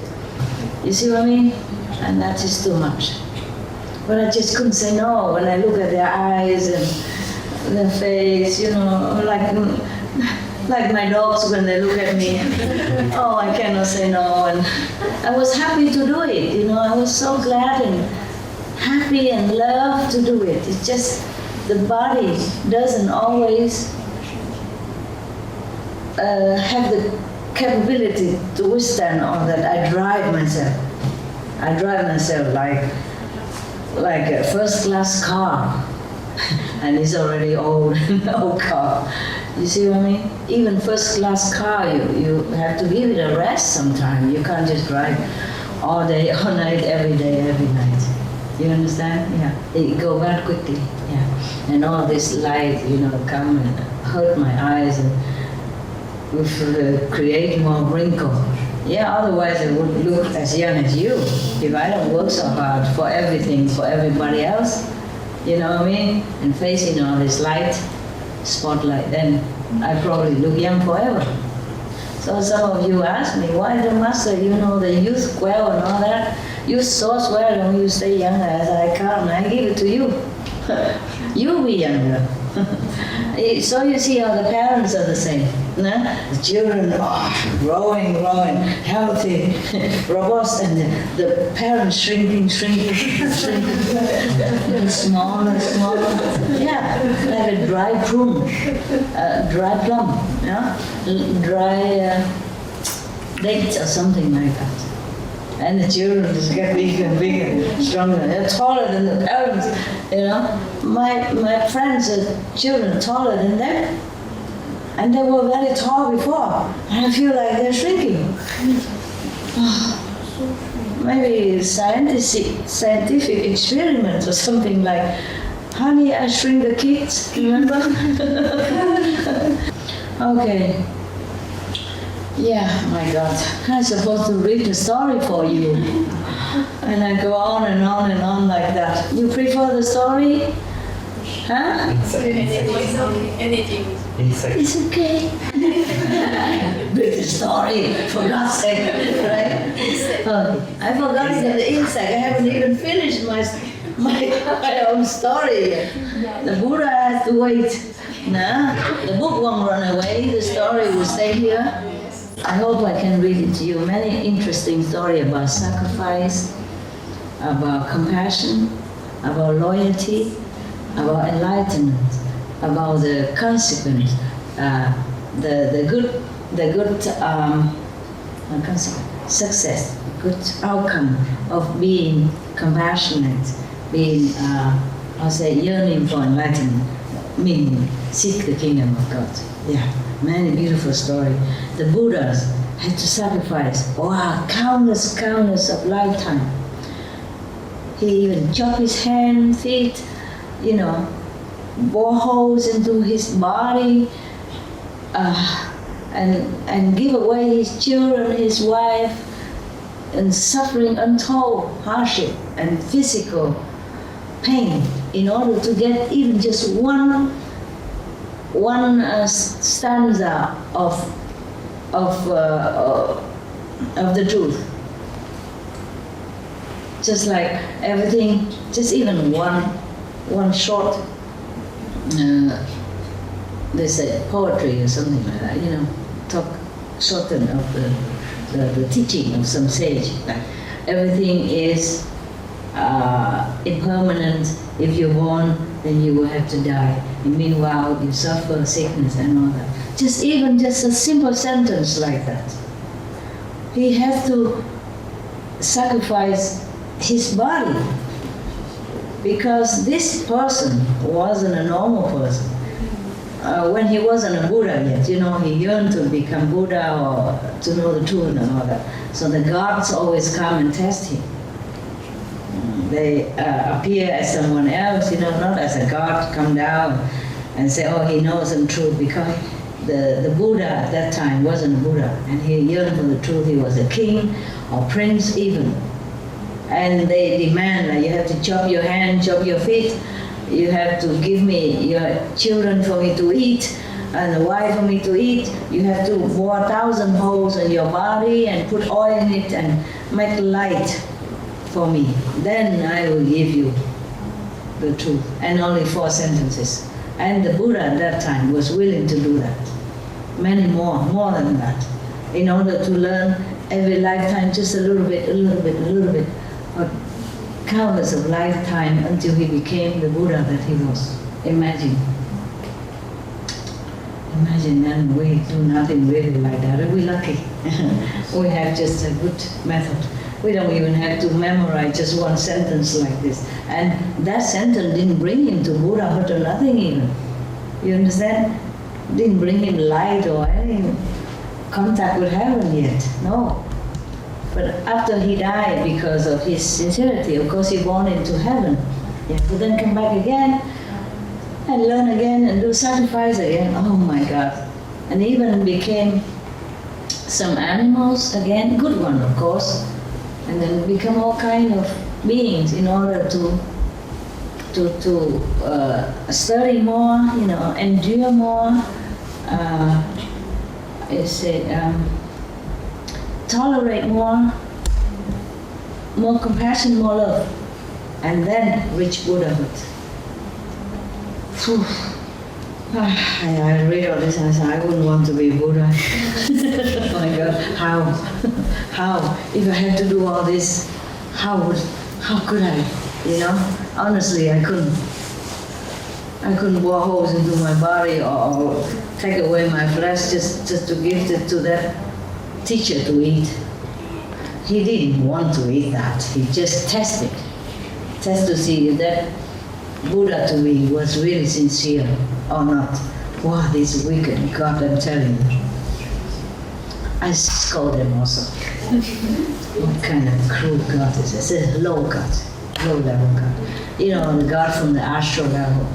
You see what I mean? And that is too much. But I just couldn't say no when I look at their eyes and their face, like my dogs when they look at me. Oh, I cannot say no. And I was happy to do it, I was so glad and happy and love to do it. It's just the body doesn't always have the capability to withstand all that. I drive myself like a first-class car, and it's already old car. You see what I mean? Even first-class car, you have to give it a rest sometime. You can't just drive all day, all night, every day, every night. You understand? Yeah. It go bad quickly. Yeah. And all this light, come and hurt my eyes and create more wrinkles. Yeah, otherwise I would look as young as you if I don't work so hard for everything, for everybody else. You know what I mean? And facing all this light, spotlight, then I probably look young forever. So some of you ask me, why the master, the youth well and all that, you so well and you stay younger as I can, I give it to you. You be younger. So you see how the parents are the same. No? The children are growing, healthy, robust, and the parents shrinking, smaller. Yeah, like a dry plum, yeah? Dry dates or something like that. And the children just get bigger and bigger, stronger. They're taller than the parents, My friends' children are taller than them. And they were very tall before. And I feel like they're shrinking. Maybe scientific experiments or something like, honey, I shrink the kids, remember? Okay. Yeah, my God. I'm supposed to read the story for you. And I go on and on and on like that. You prefer the story? Huh? Anything. It's okay. Read the story, for God's sake, right? I forgot the insect. I haven't even finished my own story yet. The Buddha has to wait. No, the book won't run away. The story will stay here. I hope I can read it to you. Many interesting stories about sacrifice, about compassion, about loyalty, about enlightenment, about the consequence, the good success, good outcome of being compassionate, being yearning for enlightenment, meaning seek the kingdom of God. Yeah, many beautiful stories. The Buddhas had to sacrifice, countless of lifetime. He even chopped his hand, feet, bore holes into his body, and give away his children, his wife, and suffering untold hardship and physical pain in order to get even just one stanza of the truth. Just like everything, just even one short, they say poetry or something like that, talk shorten of the teaching of some sage. Like everything is impermanent. If you're born, then you will have to die. And meanwhile, you suffer sickness and all that. Just a simple sentence like that. He had to sacrifice his body because this person wasn't a normal person. when he wasn't a Buddha yet, he yearned to become Buddha or to know the truth and all that. So the gods always come and test him. They appear as someone else, not as a god, come down and say, oh, he knows the truth, because the Buddha at that time wasn't a Buddha, and he yearned for the truth. He was a king or prince even. And they demand that you have to chop your hand, chop your feet, you have to give me your children for me to eat, and a wife for me to eat. You have to bore 1,000 holes in your body and put oil in it and make light for me. Then I will give you the truth. And only 4 sentences. And the Buddha at that time was willing to do that. Many more than that. In order to learn every lifetime just a little bit, a little bit, a little bit. But countless of lifetime until he became the Buddha that he was. Imagine, and we do nothing really like that. Are we lucky? We have just a good method. We don't even have to memorize just one sentence like this. And that sentence didn't bring him to Buddhahood or nothing even. You understand? Didn't bring him light or any contact with heaven yet. No. But after he died, because of his sincerity, of course he born into heaven. He had to then come back again and learn again and do sacrifice again. Oh my God. And even became some animals again, good one of course, and then become all kind of beings in order to study more, endure more, tolerate more compassion, more love, and then reach Buddhahood. Whew. I read all this and I said, I wouldn't want to be Buddha. Oh my God, how? If I had to do all this, how could I? Honestly, I couldn't. I couldn't bore holes into my body or take away my flesh just to give it to that teacher to eat. He didn't want to eat that. He just tested to see if that Buddha to me was really sincere or not. Wow, this wicked God, I'm telling you. I scold him also. What kind of cruel God is this? It's a low God, low level God. The God from the astral level.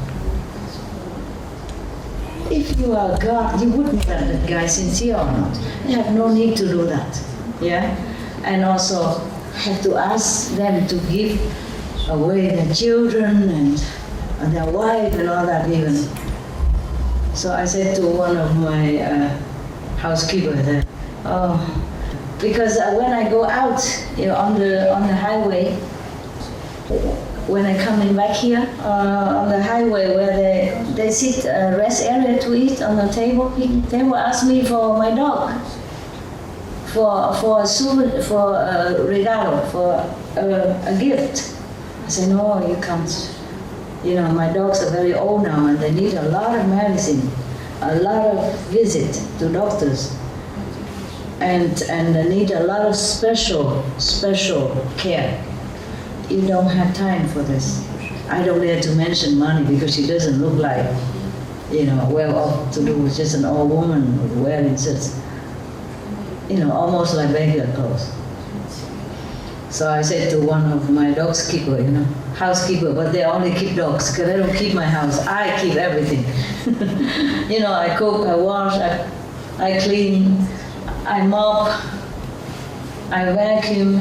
If you are God, you wouldn't let that guy sincere or not. You have no need to do that. Yeah? And also have to ask them to give away their children and their wife and all that even. So I said to one of my housekeeper that, because when I go out on the highway, when I coming back here on the highway where they sit rest area to eat on the table, they will ask me for my dog, for a souvenir, for a regalo, for a gift. I say, no, you can't. My dogs are very old now and they need a lot of medicine, a lot of visit to doctors, and they need a lot of special care. You don't have time for this. I don't dare to mention money because she doesn't look like, well off to do. It's just an old woman wearing such, almost like regular clothes. So I said to one of my dog's keeper, housekeeper, but they only keep dogs because they don't keep my house. I keep everything. I cook, I wash, I clean, I mop, I vacuum,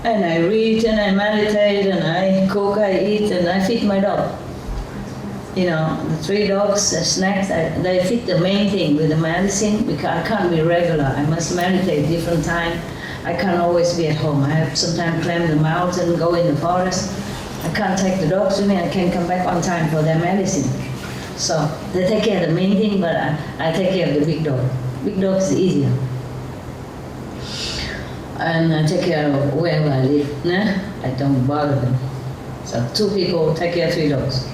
and I read and I meditate and I cook, I eat, and I feed my dog. The 3 dogs, snacks, they feed the main thing with the medicine because I can't be regular. I must meditate different time. I can't always be at home. I have sometimes climb the mountain, go in the forest. I can't take the dogs with me. I can't come back on time for their medicine. So they take care of the main thing, but I take care of the big dog. Big dog is easier. And I take care of wherever I live. I don't bother them. So 2 people take care of 3 dogs.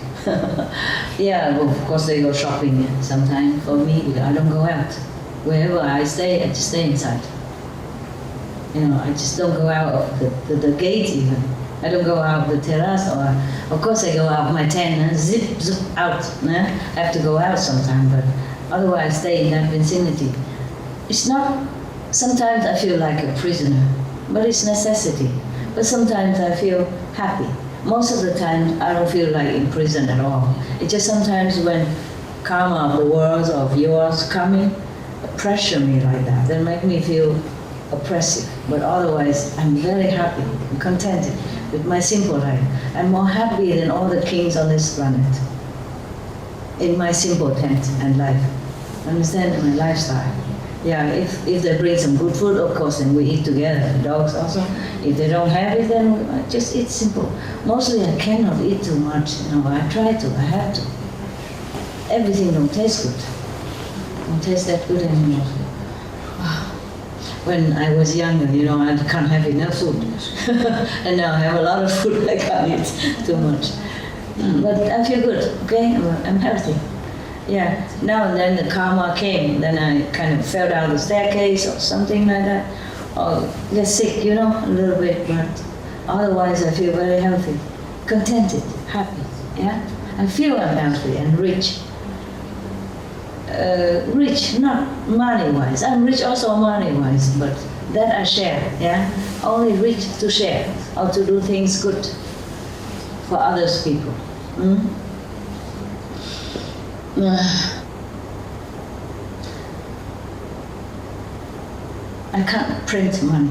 Yeah, well, of course they go shopping sometimes for me because I don't go out. Wherever I stay, I just stay inside. I just don't go out of the gate even. I don't go out the terrace, or of course I go out my tent and zip out. I have to go out sometime, but otherwise I stay in that vicinity. It's not, sometimes I feel like a prisoner, but it's necessity. But sometimes I feel happy. Most of the time I don't feel like in prison at all. It's just sometimes when karma of the world or of yours coming, pressure me like that, they make me feel oppressive. But otherwise I'm very happy and contented with my simple life. I'm more happy than all the kings on this planet in my simple tent and life. Understand my lifestyle? Yeah, if they bring some good food, of course, then we eat together. The dogs also. If they don't have it, then we just eat simple. Mostly I cannot eat too much. I try to, I have to. Everything don't taste good. Don't taste that good anymore. When I was younger, I can't have enough food. And now I have a lot of food, I can't eat too much. But I feel good, okay? I'm healthy. Yeah, now and then the karma came, then I kind of fell down the staircase or something like that. Or get sick, a little bit, but otherwise I feel very healthy, contented, happy, yeah? I feel I'm healthy and rich. Rich, not money-wise. I'm rich also money-wise, but that I share, yeah? Only rich to share or to do things good for others people. I can't print money,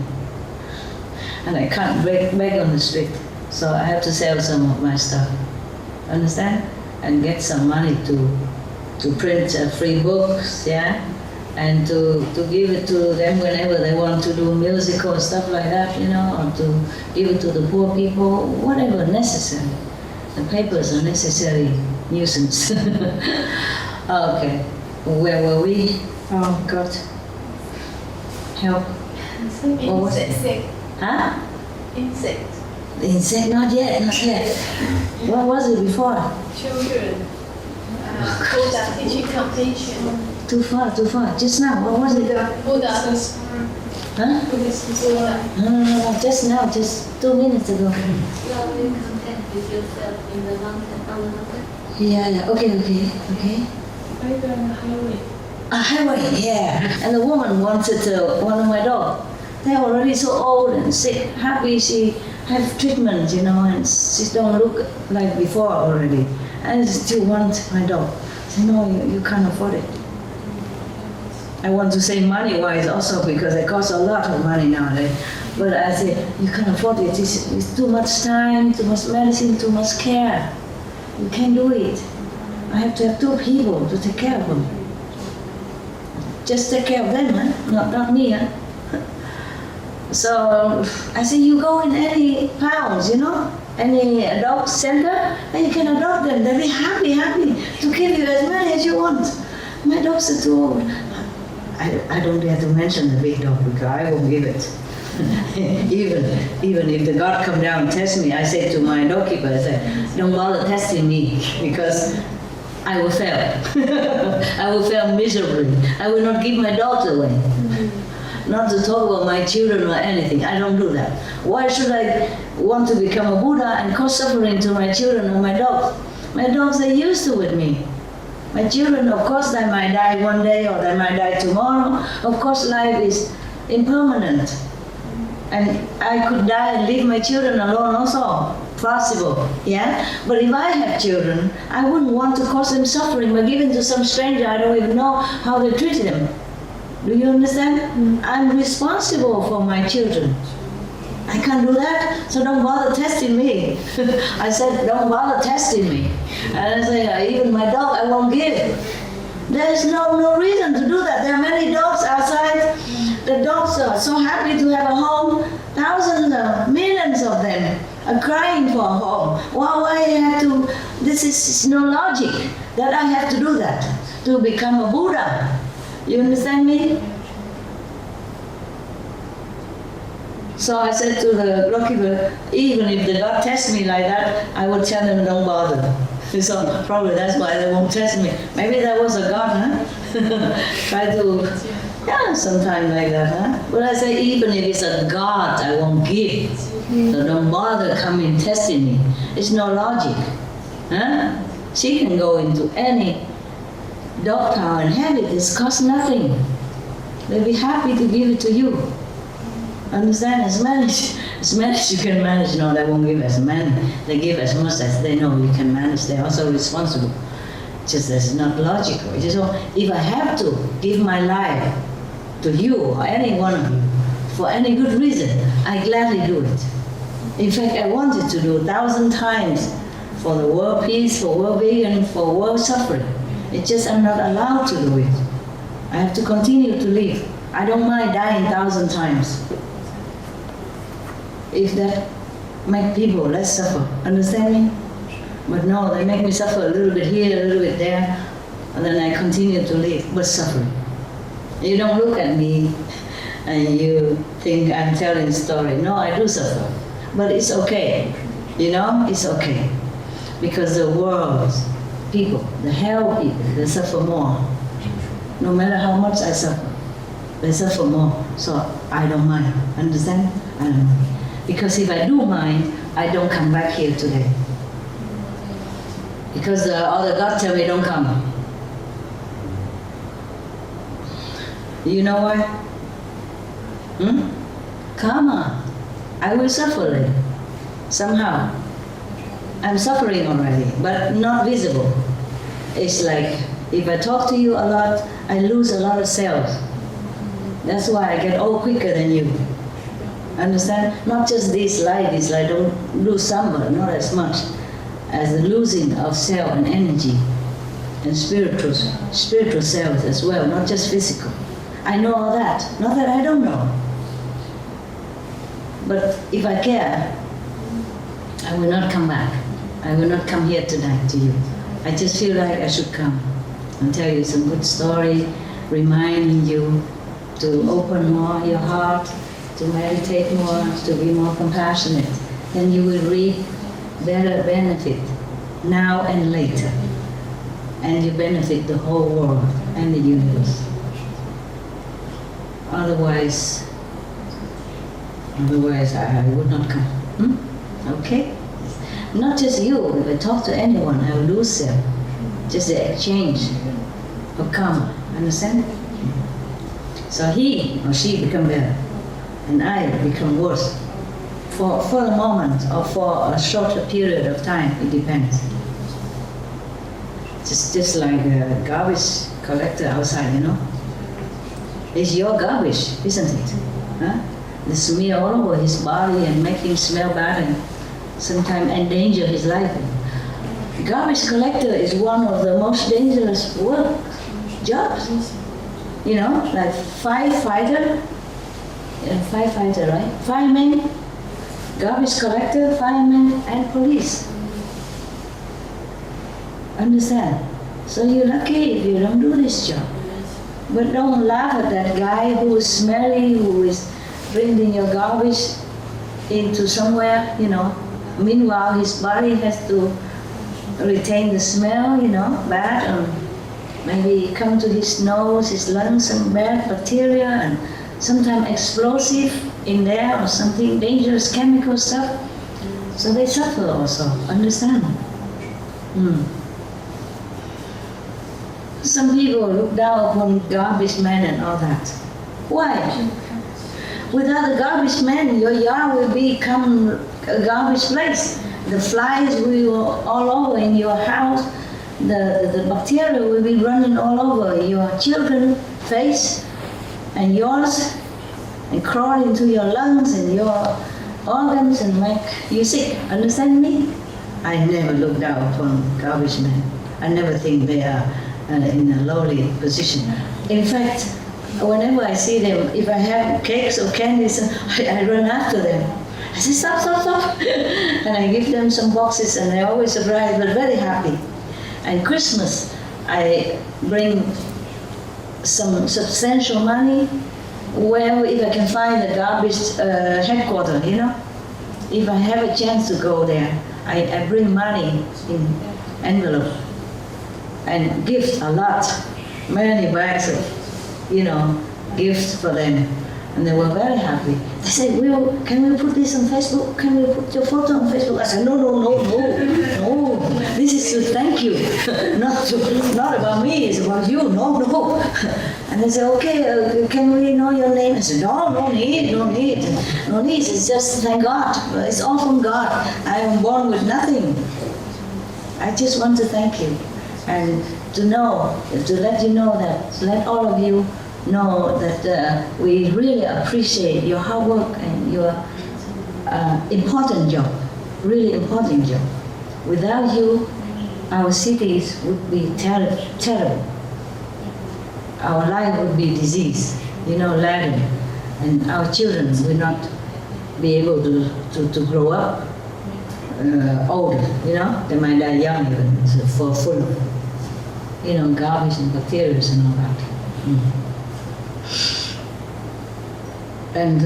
and I can't beg on the street, so I have to sell some of my stuff, understand? And get some money to print free books, yeah? And to give it to them whenever they want to do musical stuff like that, or to give it to the poor people, whatever necessary. The papers are necessary nuisance. Okay, where were we? Oh God, help. Insect. Huh? Insect. The insect? Not yet. What was it before? Children. Buddha teaching compassion. Too far. Just now, what was it? Buddha. Huh? Buddha. No, just now, just 2 minutes ago. You are very content with yourself in the mountain, on the mountain? Yeah, okay. Are you on the highway? A highway, yeah. And the woman wanted one of my dogs. They're already so old and sick. Happy she have treatment, and she don't look like before already. And she still want my dog. I said, no, you can't afford it. I want to say money-wise also because it costs a lot of money nowadays. But I said, you can't afford it. It's too much time, too much medicine, too much care. You can't do it. I have to have 2 people to take care of them. Just take care of them, not me. So I said, you go in any pounds, any dog center, and you can adopt them. They'll be happy to give you as many as you want. My dogs are too old. I don't dare to mention the big dog because I won't give it. even if the God come down and test me, I say to my dog keeper, I say, don't bother testing me because I will fail. I will fail miserably. I will not give my dogs away. Not to talk about my children or anything. I don't do that. Why should I want to become a Buddha and cause suffering to my children or my dogs? My dogs are used to with me. My children, of course, they might die one day or they might die tomorrow. Of course, life is impermanent. And I could die and leave my children alone also. Possible, yeah? But if I have children, I wouldn't want to cause them suffering by giving to some stranger I don't even know how they treat them. Do you understand? I'm responsible for my children. I can't do that, so don't bother testing me. I said, don't bother testing me. And I said, even my dog I won't give. There's no reason to do that. There are many dogs outside. The dogs are so happy to have a home. Thousands, millions of them are crying for a home. Why I have to, this is no logic that I have to do that, to become a Buddha. You understand me? So I said to the doorkeeper, even if the God tests me like that, I would tell them don't bother. So probably that's why they won't test me. Maybe there was a God, huh? Try to, yeah, sometime like that, huh? But I say even if it's a God, I won't give. So don't bother coming testing me. It's no logic. Huh? She can go into any dog pound and have it. It's cost nothing. They'll be happy to give it to you. Understand? As managed you can manage. No, they won't give as many. They give as much as they know you can manage. They're also responsible. Just that's not logical. So if I have to give my life to you or any one of you for any good reason, I gladly do it. In fact, I wanted to do 1,000 times for the world peace, for world vegan, for world suffering. It's just I'm not allowed to do it. I have to continue to live. I don't mind dying 1,000 times. If that make people less suffer, understand me? But no, they make me suffer a little bit here, a little bit there, and then I continue to live, but suffering. You don't look at me and you think I'm telling a story. No, I do suffer, but it's okay. You know, it's okay. Because the world, people, the hell people, they suffer more. No matter how much I suffer, they suffer more. So I don't mind, understand? I don't mind. Because if I do mind, I don't come back here today. Because the other God tell me don't come. You know why? Karma. I will suffer it. Somehow. I'm suffering already, but not visible. It's like, if I talk to you a lot, I lose a lot of cells. That's why I get old quicker than you. Understand? Not just this light, don't lose some, but not as much as the losing of cell and energy and spiritual cells as well, not just physical. I know all that. Not that I don't know. But if I care, I will not come back. I will not come here tonight to you. I just feel like I should come and tell you some good story, reminding you to open more your heart, to meditate more, to be more compassionate. Then you will reap better benefit now and later. And you benefit the whole world and the universe. Otherwise I would not come. Okay? Not just you. If I talk to anyone, I will lose them. Just the exchange of karma. Understand? So he or she become better, and I become worse. For the moment or for a shorter period of time, it depends. Just like a garbage collector outside, you know. It's your garbage, isn't it? Huh? The smear all over his body and make him smell bad and sometimes endanger his life. Garbage collector is one of the most dangerous jobs. You know, like firefighter, right? Fireman, garbage collector, fireman, and police. Understand? So you're lucky if you don't do this job. But don't laugh at that guy who is smelly, who is bringing your garbage into somewhere, you know. Meanwhile, his body has to retain the smell, you know, bad, and maybe come to his nose, his lungs, some bad bacteria, and sometimes explosive in there, or something dangerous chemical stuff. So they suffer also, understand? Some people look down upon garbage men and all that. Why? Without the garbage man, your yard will become a garbage place. The flies will all over in your house. The bacteria will be running all over your children's face and yours, and crawl into your lungs and your organs and make you sick. Understand me? I never look down upon garbage men. I never think they are in a lowly position. In fact, whenever I see them, if I have cakes or candies, I run after them. I say, stop. And I give them some boxes, and they're always surprised but very happy. And Christmas, I bring some substantial money. Well, if I can find a garbage headquarters, you know. If I have a chance to go there, I bring money in envelope and gift a lot, many bags of, you know, gifts for them. And they were very happy. They said, "Well, can we put this on Facebook? Can we put your photo on Facebook?" I said, no. This is to thank you. Not about me, it's about you. No. And they said, "Okay, can we know your name?" I said, no need. It's just thank God. It's all from God. I am born with nothing. I just want to thank you. And to let you know that, to let all of you know that we really appreciate your hard work and your important job, really important job. Without you, our cities would be terrible. Our life would be disease, laden, and our children will not be able to grow up old, they might die young even, full of, garbage and bacteria and all that. And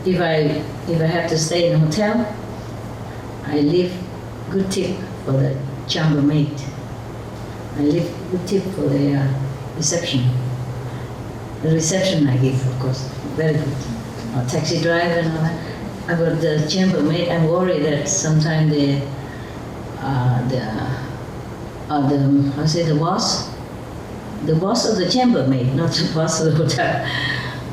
if I have to stay in a hotel, I leave good tip for the chambermaid. I leave good tip for the reception. The reception I give, of course, very good. Or taxi driver and all that. About the chambermaid, I'm worried that sometimes the boss of the chambermaid, not the boss of the hotel,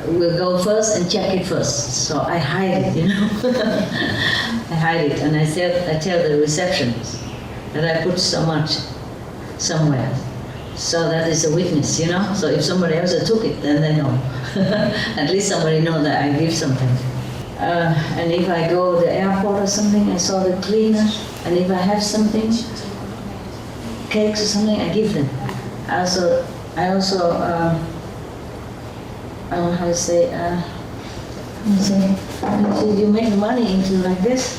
will go first and check it first. So I hide it, I hide it, and I tell the receptionist that I put so much somewhere. So that is a witness, So if somebody else took it, then they know. At least somebody knows that I give something. And if I go to the airport or something, I saw the cleaner, and if I have something, cakes or something, I give them. I also how to say, you make the money into like this,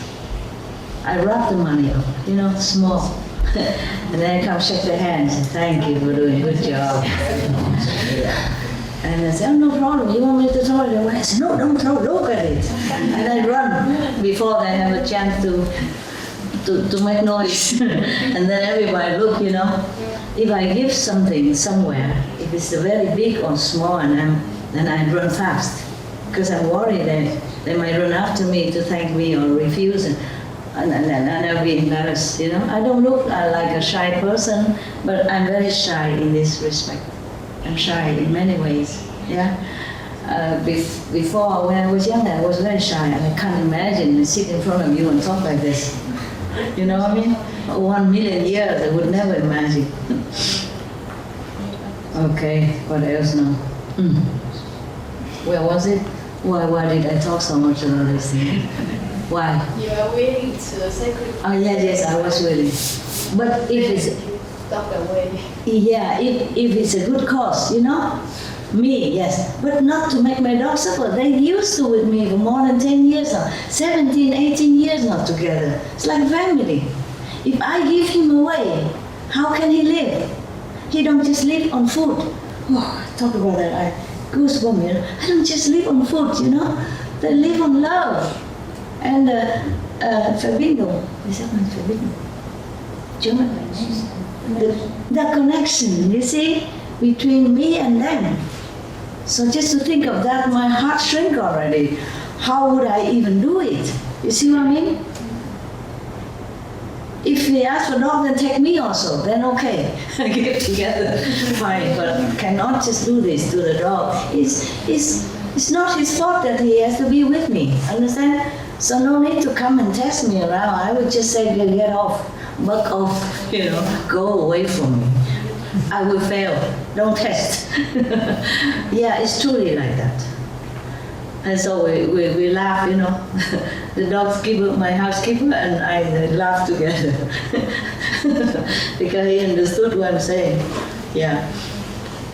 I wrap the money up, small. And then I come shake their hands and thank you for doing a good job. And I said, "Oh, no problem, you want me to throw it away?" I said, "No, don't throw, look at it." And I run before they have a chance to make noise. And then everybody look, If I give something somewhere, if it's very big or small, then I run fast. Because I'm worried that they might run after me to thank me or refuse. And I'll be embarrassed, I don't look like a shy person, but I'm very shy in this respect. I'm shy in many ways, Before, when I was younger, I was very shy. I can't imagine to sit in front of you and talk like this. You know what I mean? 1 million years, I would never imagine. Okay, what else now? Where was it? Why did I talk so much about this thing? Why? You are willing to sacrifice. Oh, yes, I was willing. But if it's... Stop away. Yeah, if it's a good cause, Me, yes. But not to make my dog suffer. They used to with me for more than 10 years now. 17, 18 years now together. It's like family. If I give him away, how can he live? He don't just live on food. Oh, talk about that. I goosebumps, I don't just live on food, They live on love. And Verbindung. Is that my Verbindung? German? The connection, you see, between me and them. So just to think of that, my heart shrink already. How would I even do it? You see what I mean? If they ask for dog, then take me also. Then okay, get together, fine. But cannot just do this to the dog. It's not his fault that he has to be with me. Understand? So no need to come and test me around. I would just say, get off, buck off, go away from me. I will fail. Don't test. Yeah, it's truly like that. And so we laugh, The dogkeeper, my housekeeper, and I laugh together. Because he understood what I'm saying. Yeah.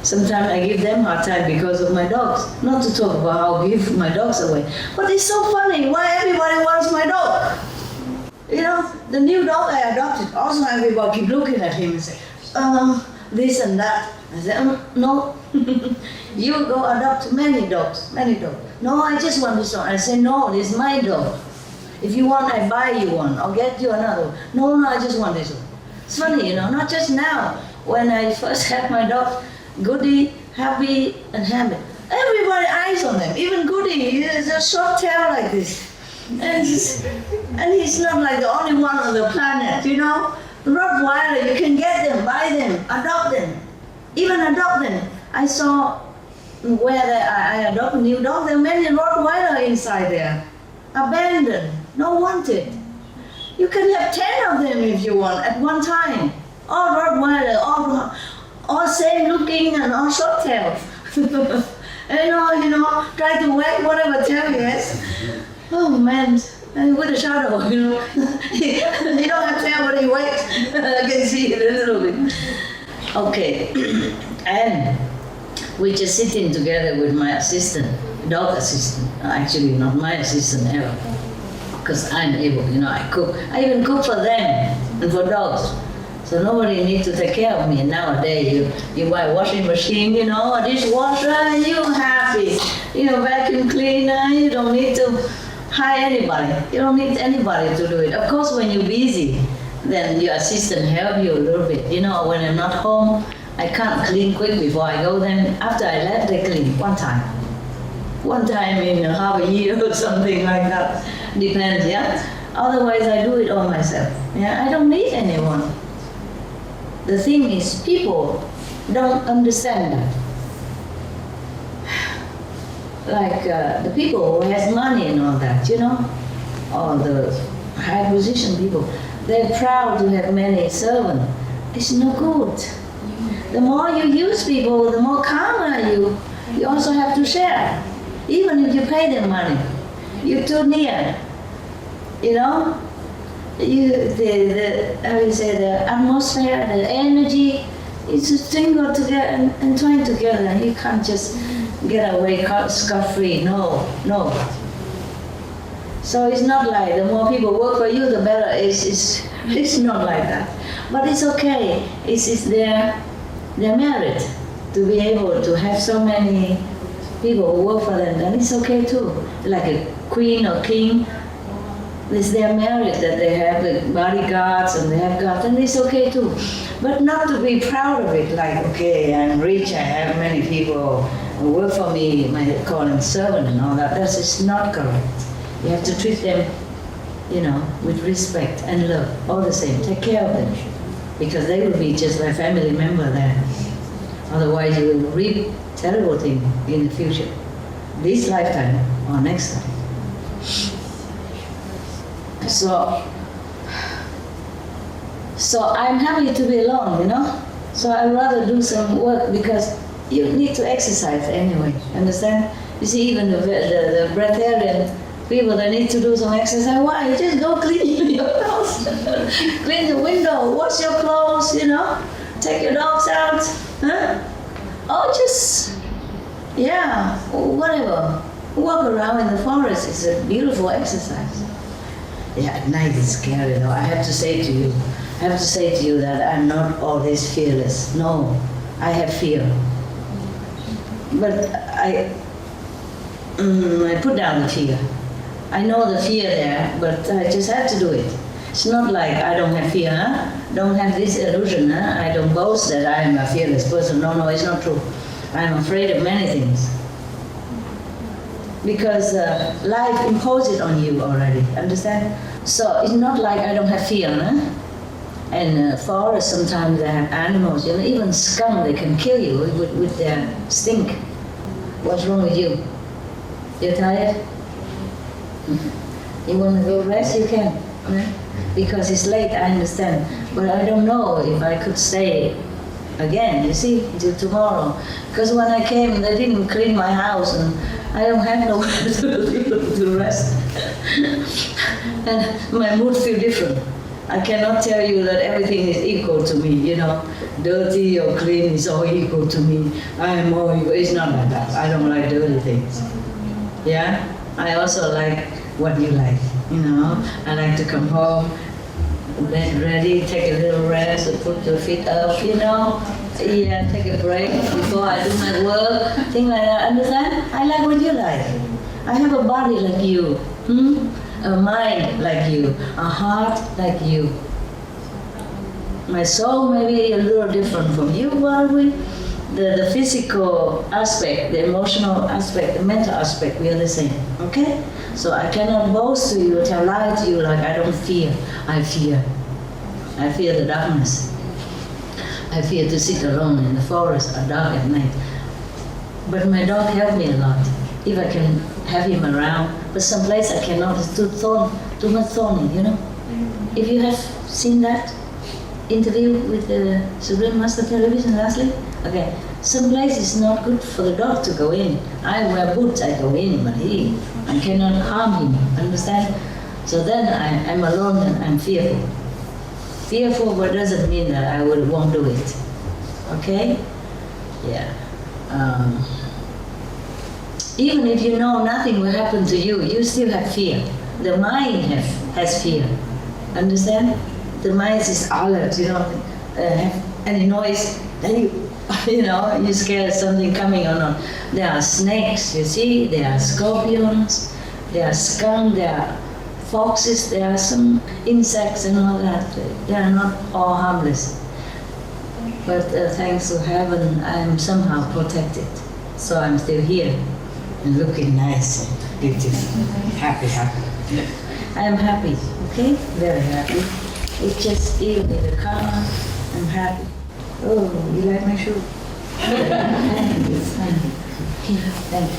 Sometimes I give them hard time because of my dogs. Not to talk about how I give my dogs away. But it's so funny. Why everybody wants my dog? The new dog I adopted, also everybody keep looking at him and say, this and that. I said, no. You go adopt many dogs. No, I just want this one. I say, no, this is my dog. If you want, I buy you one or get you another one. No, I just want this one. It's funny, not just now. When I first had my dog, Goody, Happy, and Hamid. Everybody, I eyes on them. Even Goody, he has a short tail like this. And he's not like the only one on the planet, you know. Rottweiler, you can get them, buy them, adopt them. Even adopt them. I saw where I adopt a new dog, there are many Rottweiler inside there. Abandoned, not wanted. You can have 10 of them if you want at one time. All Rottweiler, all same looking and all short tails. You know, try to wag whatever tail he has. Oh man, and with a shadow, you know. He don't have tail, but he wags. I can see it a little bit. Okay, and we just sitting together with my assistant, dog assistant. Actually, not my assistant ever, because I'm able, you know, I cook. I even cook for them and for dogs. So nobody needs to take care of me. Nowadays, you buy washing machine, you know, a dishwasher, you're happy. You know, vacuum cleaner, you don't need to hire anybody. You don't need anybody to do it. Of course, when you're busy, then your assistant help you a little bit. You know, when I'm not home, I can't clean quick before I go. Then after I left, they clean one time. One time in half a year or something like that. Depends, yeah? Otherwise, I do it all myself. Yeah, I don't need anyone. The thing is, people don't understand that. Like the people who has money and all that, you know, or the high position people, they're proud to have many servants. It's no good. The more you use people, the more karma you also have to share. Even if you pay them money, you're too near, you know. How you say, the atmosphere, the energy, it's just tangled together and twined together. You can't just get away scot-free. No. So it's not like the more people work for you, the better. It's not like that. But it's okay. It's their merit to be able to have so many people who work for them, and it's okay too. Like a queen or king, it's their merit that they have the bodyguards and they have guards, and it's okay too. But not to be proud of it, like, okay, I'm rich, I have many people who work for me, I call them servant and all that. That's just not correct. You have to treat them, you know, with respect and love, all the same. Take care of them, because they will be just like family member then. Otherwise, you will reap terrible things in the future, this lifetime or next time. So I'm happy to be alone, you know. So I'd rather do some work, because you need to exercise anyway. Understand? You see, even the breatharian people, they need to do some exercise. Why? You just go clean your house, clean the window, wash your clothes, you know, take your dogs out, huh? Or just, yeah, whatever. Walk around in the forest. It's a beautiful exercise. Yeah, at night it's scary though. I have to say to you that I'm not always fearless. No, I have fear. But I put down the fear. I know the fear there, but I just have to do it. It's not like I don't have fear, huh? Don't have this illusion, huh? I don't boast that I am a fearless person. No, it's not true. I'm afraid of many things. Because life imposes it on you already, understand? So it's not like I don't have fear, huh? And forests, sometimes they have animals, you know, even skunk, they can kill you with their stink. What's wrong with you? You're tired? You want to go rest? You can. Huh? Because it's late, I understand. But I don't know if I could stay again, you see, till tomorrow. Because when I came, they didn't clean my house, and I don't have nowhere to rest. And my mood feels different. I cannot tell you that everything is equal to me, you know. Dirty or clean is all equal to me. I am more equal. It's not like that. I don't like dirty things. Yeah? I also like what you like, you know. I like to come home, get ready, take a little rest, put your feet up, you know. Yeah, take a break before I do my work, things like that. Understand? I like what you like. I have a body like you, a mind like you, a heart like you. My soul may be a little different from you, but the physical aspect, the emotional aspect, the mental aspect, we are the same. Okay? So I cannot boast to you, tell lie to you like I don't fear. I fear. I fear the darkness. I fear to sit alone in the forest at dark at night. But my dog helped me a lot. If I can have him around, but someplace I cannot, it's too much thorny, you know? If you have seen that interview with the Supreme Master Television lastly, okay, some place is not good for the dog to go in. I wear boots, I go in, but I cannot harm him, understand? So then I'm alone and I'm fearful. Fearful, but doesn't mean that I won't do it, okay? Yeah. Even if you know nothing will happen to you, you still have fear. The mind has fear, understand? The mind is alert, you know, have any noise, then you're scared of something coming or not. There are snakes, you see, there are scorpions, there are skunk, there are foxes, there are some insects and all that. They are not all harmless. But thanks to heaven, I am somehow protected. So I'm still here and looking nice and beautiful, happy. I am happy, okay? Very happy. It's just even in the car, I'm happy. Oh, you like my shoe? Thank you. Thank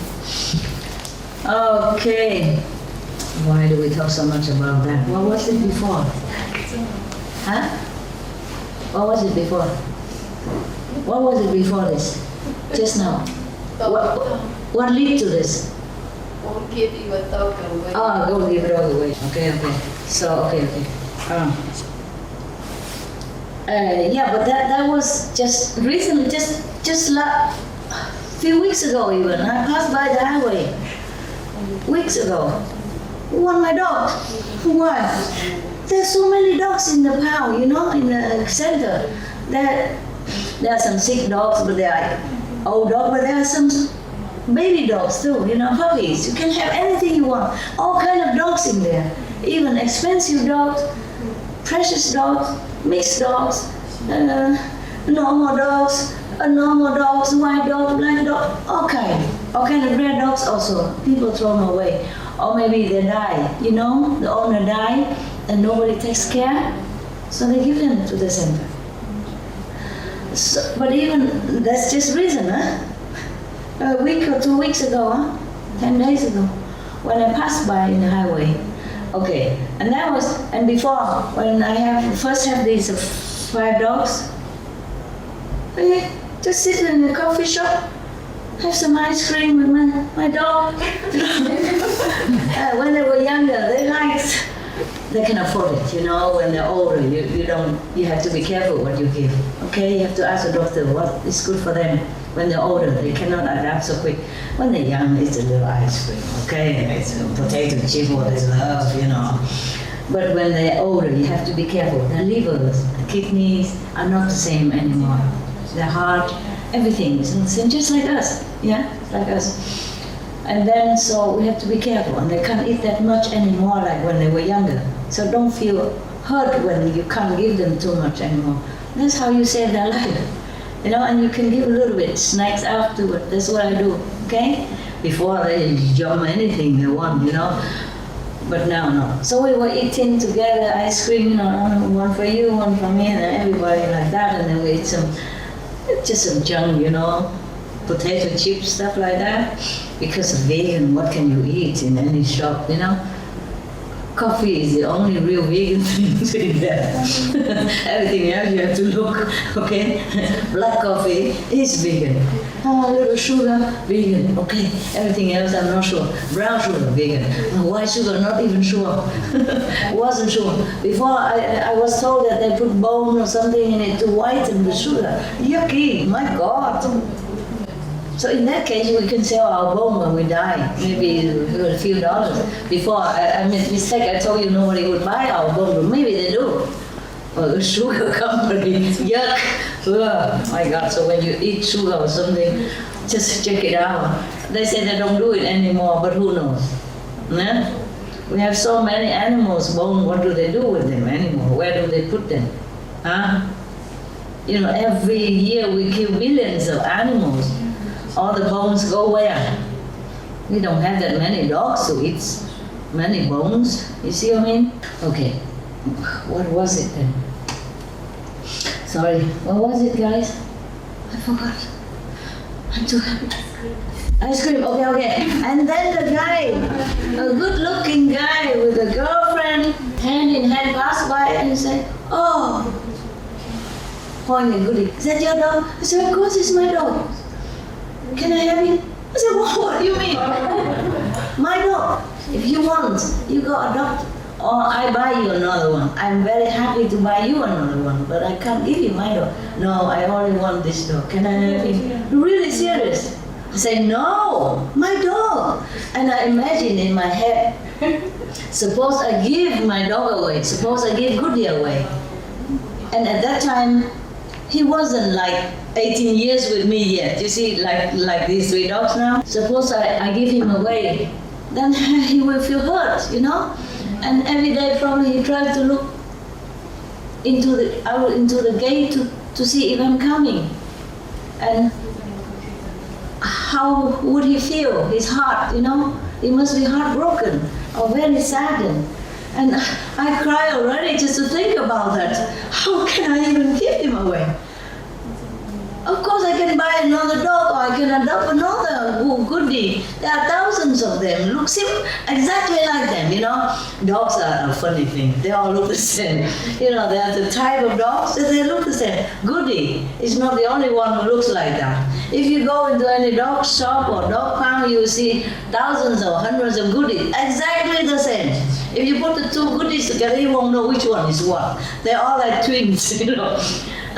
you. Okay. Why do we talk so much about that? What was it before? Huh? What was it before? What was it before this? Just now. What led to this? Won't give your dog away. Oh, go give it all away. Okay. So, okay. Yeah, but that was just recently, just a few weeks ago even. I passed by the highway weeks ago. Who want my dog? Why? There's so many dogs in the pound, in the center. There are some sick dogs, but they are old dogs, but there are some baby dogs too, puppies. You can have anything you want. All kind of dogs in there. Even expensive dogs, precious dogs, mixed dogs, normal dogs, white dog, black dog, all kind of rare dogs also. People throw them away. Or maybe they die, the owner died and nobody takes care, so they give them to the center. So, but even, that's just reason, huh? A week or 2 weeks ago, 10 days ago, when I passed by in the highway. Okay, and before, when I first have these 5 dogs, I just sit in the coffee shop, have some ice cream with my dog. When they were younger, they can afford it, when they're older, you have to be careful what you give, okay? You have to ask the doctor what is good for them. When they're older, they cannot adapt so quick. When they're young, it's a little ice cream, okay? And it's potato chip, what they love, But when they're older, you have to be careful. Their livers, kidneys are not the same anymore. Their heart, everything is not the same, just like us, like us. And then, so we have to be careful, and they can't eat that much anymore like when they were younger. So don't feel hurt when you can't give them too much anymore. That's how you save their life, and you can give a little bit, snacks afterward. That's what I do, okay? Before they jump anything they want, But now, no. So we were eating together, ice cream, one for you, one for me, and everybody like that, and then we eat just some junk, potato chips, stuff like that. Because of vegan, what can you eat in any shop, Coffee is the only real vegan thing in there. Everything else you have to look, okay? Black coffee is vegan. A little sugar, vegan, okay. Everything else I'm not sure. Brown sugar, vegan. White sugar, not even sure. Wasn't sure. Before I was told that they put bone or something in it to whiten the sugar. Yucky, my God. So in that case, we can sell our bone when we die, maybe a few dollars. Before, I made a mistake, I told you nobody would buy our bone, but maybe they do. Well, the sugar company, yuck. Oh my God, so when you eat sugar or something, just check it out. They say they don't do it anymore, but who knows? Yeah? We have so many animals, bone, what do they do with them anymore? Where do they put them? Huh? You know, every year we kill millions of animals. All the bones go where? We don't have that many dogs to eat many bones. You see what I mean? Okay, what was it then? Sorry, what was it, guys? I forgot. I'm too happy. Ice cream, okay. And then the guy, a good-looking guy with a girlfriend, hand in hand, passed by and said, "Oh, pointing goodie. Is that your dog?" I said, "Of course, it's my dog. Can I have it?" I said, "What do you mean?" "My dog. If you want, you go adopt, or I buy you another one. I'm very happy to buy you another one, but I can't give you my dog." "No, I only want this dog. Can I have it?" "Really serious?" I say, "No, my dog." And I imagine in my head, suppose I give my dog away, suppose I give Goody away. And at that time, he wasn't like 18 years with me yet. You see, like these 3 dogs now. Suppose I give him away, then he will feel hurt, you know? And every day probably he tries to look into the gate to see if I'm coming. And how would he feel? His heart, you know? He must be heartbroken or very saddened. And I cry already just to think about that. How can I even give him away? Of course I can buy another dog, or I can adopt another Goody. There are thousands of them. Looks exactly like them, you know. Dogs are a funny thing. They all look the same. You know, they are the type of dogs that they look the same. Goody is not the only one who looks like that. If you go into any dog shop or dog pound, you will see thousands or hundreds of Goodies, exactly the same. If you put the 2 Goodies together, you won't know which one is what. They're all like twins, you know.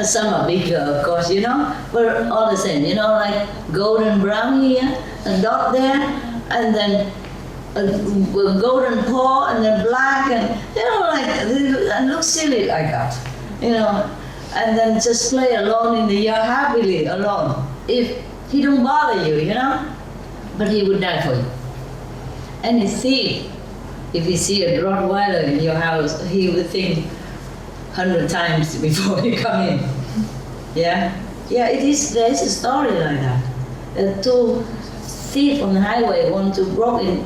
Some are bigger, of course, you know, but all the same, you know, like golden brown here, a dot there, and then a golden paw, and then black, and, you know, like, and look silly like that, you know, and then just play alone in the yard, happily alone. If he don't bother you, you know, but he would die for you. And if he see a Rottweiler in your house, he would think 100 times before you come in. Yeah? Yeah, it is. There is a story like that. 2 thieves on the highway want to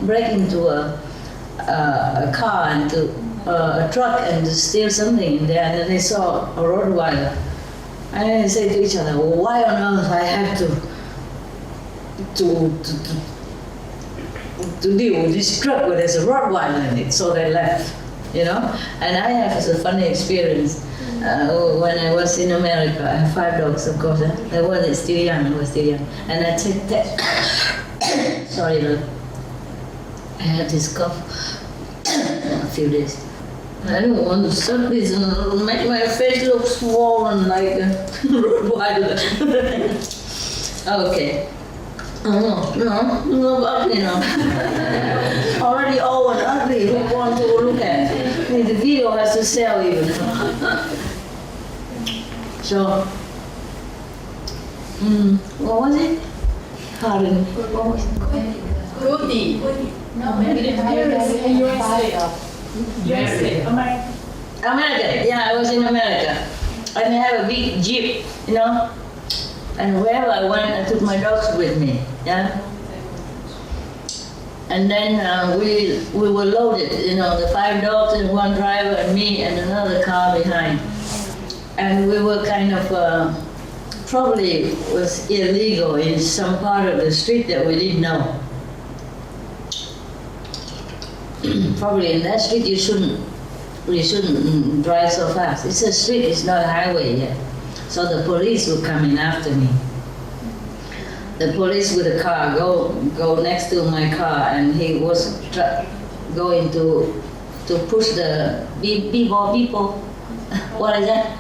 break into a car and to a truck and to steal something in there, and then they saw a Rottweiler. And then they say to each other, "Well, why on earth I have to deal with this truck where there's a Rottweiler in it?" So they left. You know, and I have a funny experience when I was in America. I have 5 dogs, of course. I was still young, and I take that. Sorry, look. I had this cough a few days. I don't want to suck this and make my face look swollen like a Rottweiler. Okay. No, ugly, no. Already old and ugly, who want to look at? The video has to sell even. So, what was it? Pardon. What was it? Goody. No, maybe USA. America. Yeah, I was in America. And I have a big Jeep, you know. And wherever I went, I took my dogs with me, yeah? And then we were loaded, you know, the 5 dogs and 1 driver and me and another car behind. And we were kind of, probably was illegal in some part of the street that we didn't know. Probably in that street you shouldn't drive so fast. It's a street, it's not a highway yet. So the police were coming after me. The police with a car go next to my car, and he was going to push the beeple. What is that?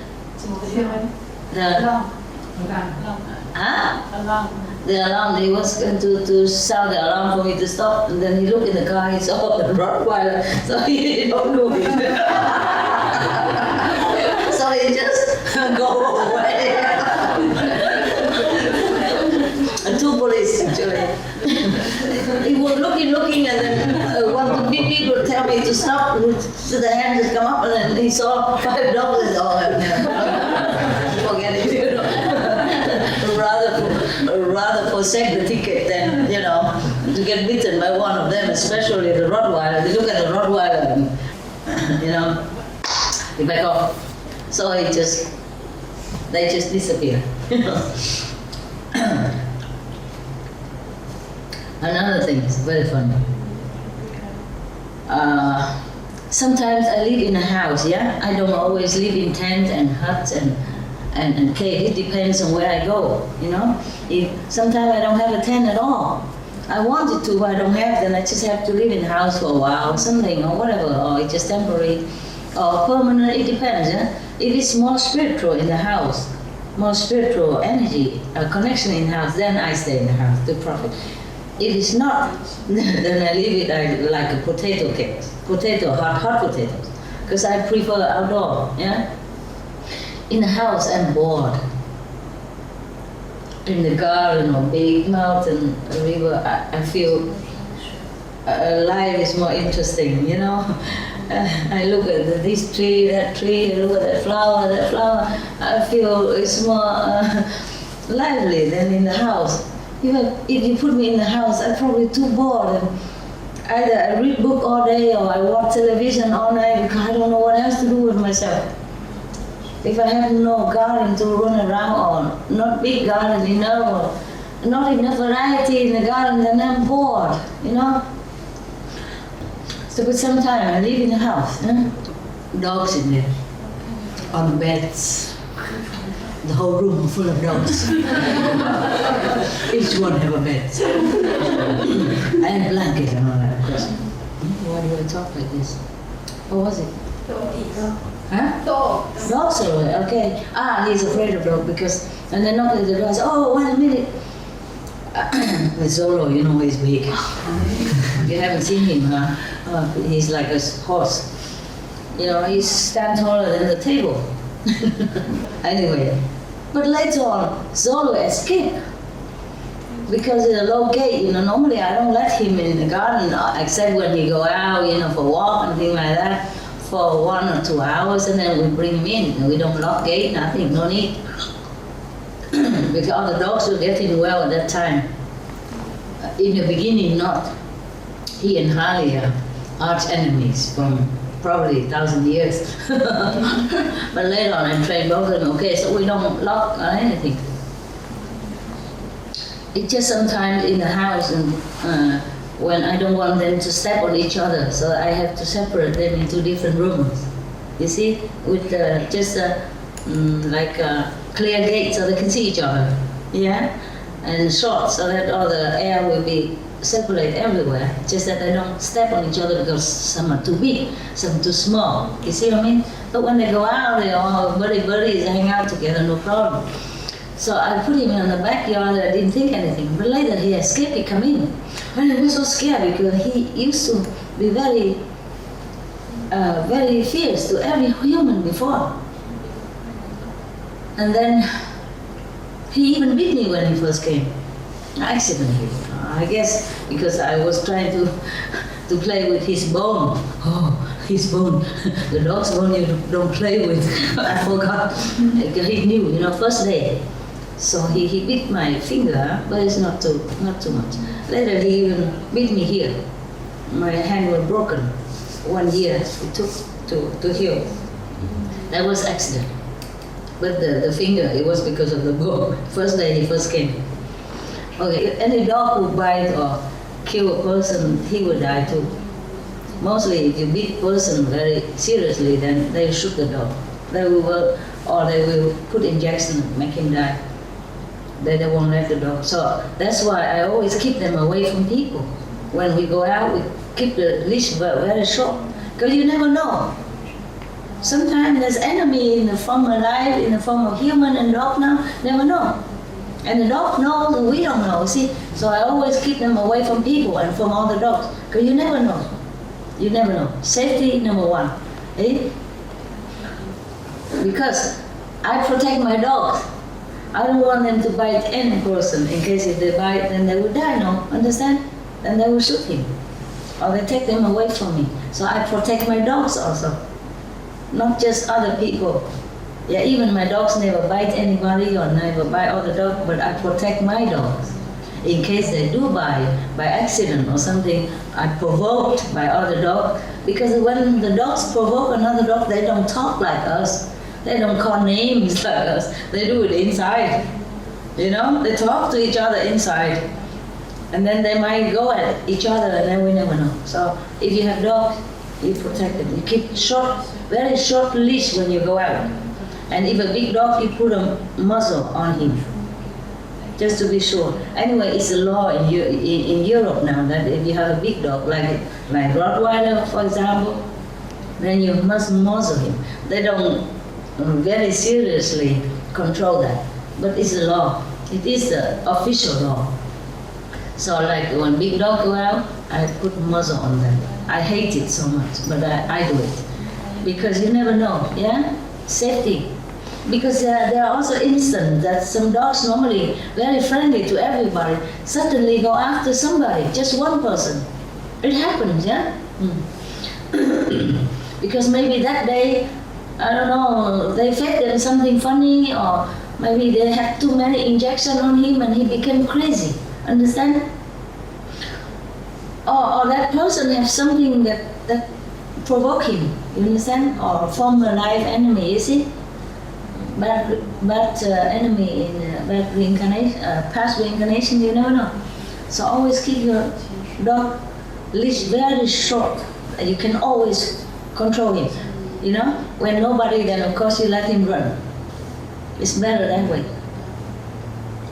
The alarm. He was going to sound the alarm for me to stop, and then he looked in the car. He saw the Rottweiler, so he don't do it. So he just go away. And 2 police actually. He was looking, and then one of the big people tell me to stop. So the hand just come up, and then he saw 5 dogs. Oh, forget it. rather forsake the ticket than, to get bitten by one of them, especially the Rottweiler. They look at the Rottweiler and, they back off. So they just disappear. Another thing is very funny. Sometimes I live in a house, yeah? I don't always live in tents and huts and cave. It depends on where I go, Sometimes I don't have a tent at all. I wanted to, but I don't have, then I just have to live in a house for a while or something or whatever, or it's just temporary or permanent, it depends, yeah? If it's more spiritual in the house, more spiritual energy, a connection in the house, then I stay in the house to profit. If it's not, then I leave it like a potato cake, hot potatoes, because I prefer outdoor, yeah? In the house, I'm bored. In the garden or big mountain, a river, I feel life is more interesting, I look at this tree, that tree, I look at that flower, I feel it's more lively than in the house. If you put me in the house, I'm probably too bored. And either I read book all day or I watch television all night because I don't know what else to do with myself. If I have no garden to run around or not big garden enough or not enough variety in the garden, then I'm bored, So with some time I live in the house, dogs in there, on beds. The whole room full of dogs. Each one have a bed. And blanket and all that. Why do I talk like this? What was it? Huh? Dogs. Dogs are away, okay. He's afraid of dogs because, and then knock at the door, oh, wait a minute. With Zoro, he's big. You haven't seen him, huh? He's like a horse. He stands taller than the table. Anyway, but later on, Zoro escaped because it's a low gate. Normally I don't let him in the garden except when he go out, for a walk and things like that for 1 or 2 hours, and then we bring him in. And we don't lock gate, nothing, no need. Because all the dogs were getting well at that time. In the beginning, not. He and Harley are arch enemies from probably 1,000 years. But later on I trained both of them, okay, so we don't lock or anything. It's just sometimes in the house and when I don't want them to step on each other, so I have to separate them into different rooms. You see, with clear gates so they can see each other, yeah? And short so that all the air will be circulate everywhere, just that they don't step on each other because some are too big, some too small. You see what I mean? But when they go out, they all buddies hang out together, no problem. So I put him in the backyard, I didn't think anything. But later he escaped, he come in. And I was so scared because he used to be very fierce to every human before. And then he even beat me when he first came. Accidentally. I guess because I was trying to play with his bone. Oh, his bone. The dog's bone you don't play with. I forgot. He knew, first day. So he bit my finger, but it's not too much. Later he even bit me here. My hand was broken. 1 year it took to heal. That was accident. But the finger, it was because of the bone. First day he first came. Okay, if any dog would bite or kill a person, he would die too. Mostly if you beat a person very seriously, then they shoot the dog. They will put injection and make him die. They won't let the dog. So that's why I always keep them away from people. When we go out, we keep the leash very short, because you never know. Sometimes there's enemy in the form of life, in the form of human and dog now, never know. And the dog knows and we don't know, see? So I always keep them away from people and from all the dogs, because you never know. You never know. Safety number one. Eh? Because I protect my dogs. I don't want them to bite any person, in case if they bite, then they will die, no? Understand? Then they will shoot him. Or they take them away from me. So I protect my dogs also. Not just other people. Yeah, even my dogs never bite anybody or never bite other dog, but I protect my dogs. In case they do bite by accident or something, I provoked by other dog. Because when the dogs provoke another dog, they don't talk like us. They don't call names like us. They do it inside. You know, they talk to each other inside. And then they might go at each other and then we never know. So if you have dogs, you protect them. You keep short, very short leash when you go out. And if a big dog, you put a muzzle on him, just to be sure. Anyway, it's a law in Europe now that if you have a big dog, like Rottweiler, for example, then you must muzzle him. They don't very seriously control that, but it's a law. It is the official law. So like when big dog go out, I put muzzle on them. I hate it so much, but I do it. Because you never know, yeah? Safety. Because there are also instances that some dogs normally very friendly to everybody, suddenly go after somebody, just one person. It happens, yeah? Because maybe that day, I don't know, they fed them something funny, or maybe they had too many injections on him and he became crazy. Understand? Or that person has something that provoke him, you understand? Or former life enemy, you see? Bad enemy in bad reincarnation, past reincarnation, you never know. So always keep your dog leash very short. You can always control him. You know, when nobody, then of course you let him run. It's better that way.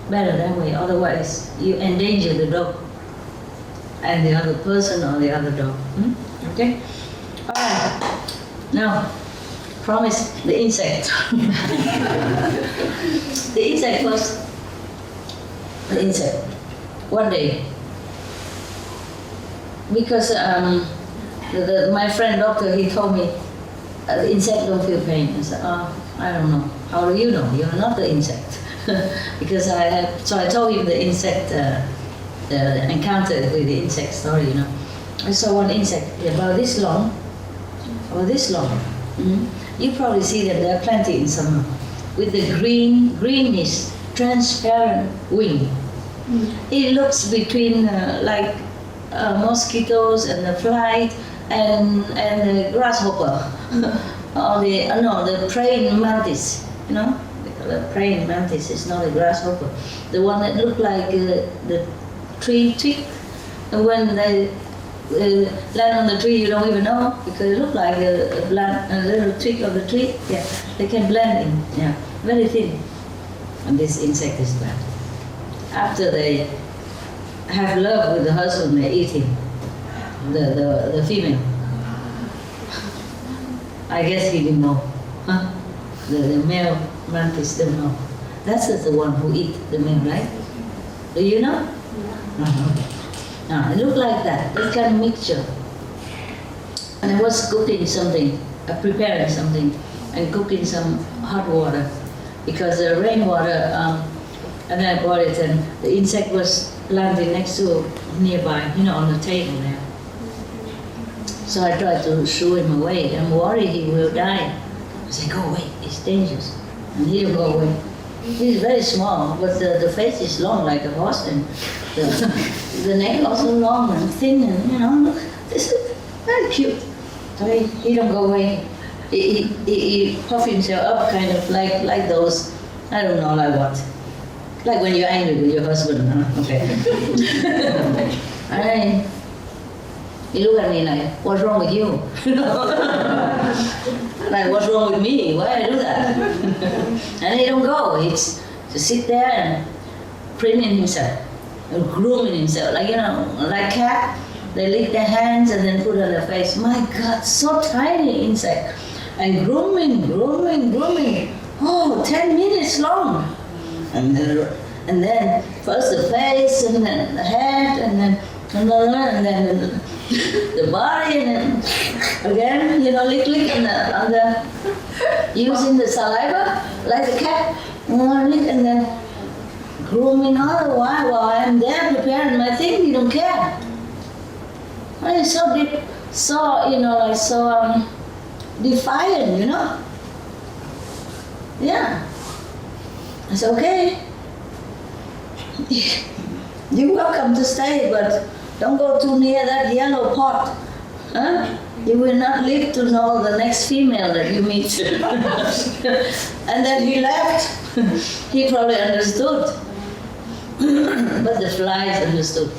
Better that way. Otherwise, you endanger the dog and the other person or the other dog. Okay. All right. Now. Promise the insect. The insect first. The insect. One day. Because my friend doctor, he told me the insect don't feel pain. I said, I don't know. How do you know? You're not the insect. Because so I told him the insect, the encounter with the insect story, you know. I saw one insect about this long. You probably see them, there are plenty in summer, with the greenish, transparent wing. It looks between like mosquitoes and the fly and the grasshopper, or the praying mantis, you know? The praying mantis is not a grasshopper. The one that look like the tree twig, and when they land on the tree, you don't even know, because it looks like a little twig of the tree. Yeah, they can blend in. Yeah, very thin. And this insect is bad. After they have love with the husband, they eat him, the female. I guess he didn't know. Huh? The male mantis didn't know. That's the one who eat the male, right? Do you know? Okay. It looked like that kind of mixture. And I was cooking something, preparing something, and cooking some hot water, because the rainwater, and then I brought it, and the insect was landing next to nearby, you know, on the table there. So I tried to shoo him away. I'm worried he will die. I said, go away, it's dangerous. And he didn't go away. He's very small, but the face is long like a horse, and the neck also long and thin, and you know, look, this is very cute. So he don't go away. He puff himself up, kind of like those, I don't know, like what? Like when you're angry with your husband, huh? Okay. And he look at me like, what's wrong with you? Like, what's wrong with me? Why I do that? And he don't go. He's to sit there and preening himself, and grooming himself, like, you know, like cat. They lick their hands and then put on their face. My God, so tiny insect. And grooming. Oh, 10 minutes long. And then first the face, and then the head, and then the body, and then again, you know, lick, and using the saliva like the cat, and then grooming all the while I'm there preparing my thing. You don't care. It's so deep, so, you know, like so defiant, you know. Yeah. I said, okay. You're welcome to stay, but don't go too near that yellow pot. Huh? You will not live to know the next female that you meet. And then he left. He probably understood. But the flies understood.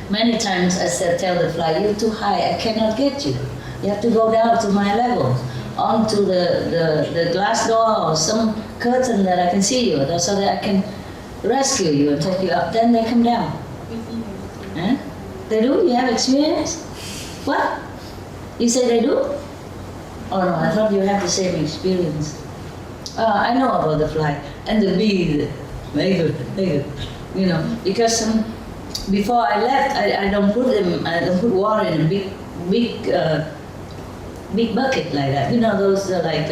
Many times I said, tell the fly, you're too high, I cannot get you. You have to go down to my level, onto the glass door or some curtain that I can see you, so that I can rescue you and take you up. Then they come down. Huh? They do? You have experience? What? You say they do? Oh no, I thought you have the same experience. I know about the fly and the bee. Very good, very good. You know, because before I left, I don't put them. I don't put water in a big bucket like that. You know, those like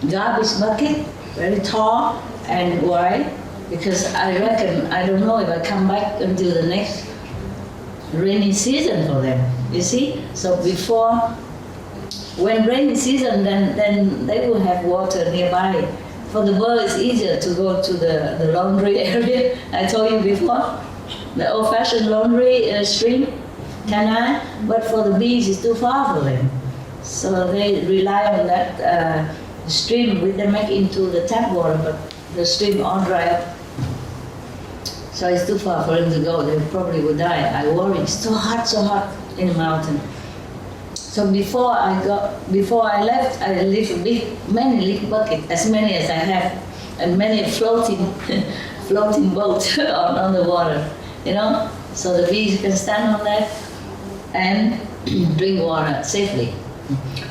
garbage bucket, very tall and wide. Because I reckon I don't know if I come back until the next rainy season for them. You see, so before when rainy season, then they will have water nearby. For the bird, it's easier to go to the laundry area. I told you before, the old-fashioned laundry stream, canal. But for the bees, it's too far for them. So they rely on that stream, which they make into the tap water, but the stream all dry up. So it's too far for them to go. They probably would die. I worry. It's so hot in the mountain. So before I left, I left many little buckets, as many as I have, and many floating boats on the water, you know. So the bees can stand on that and drink water safely.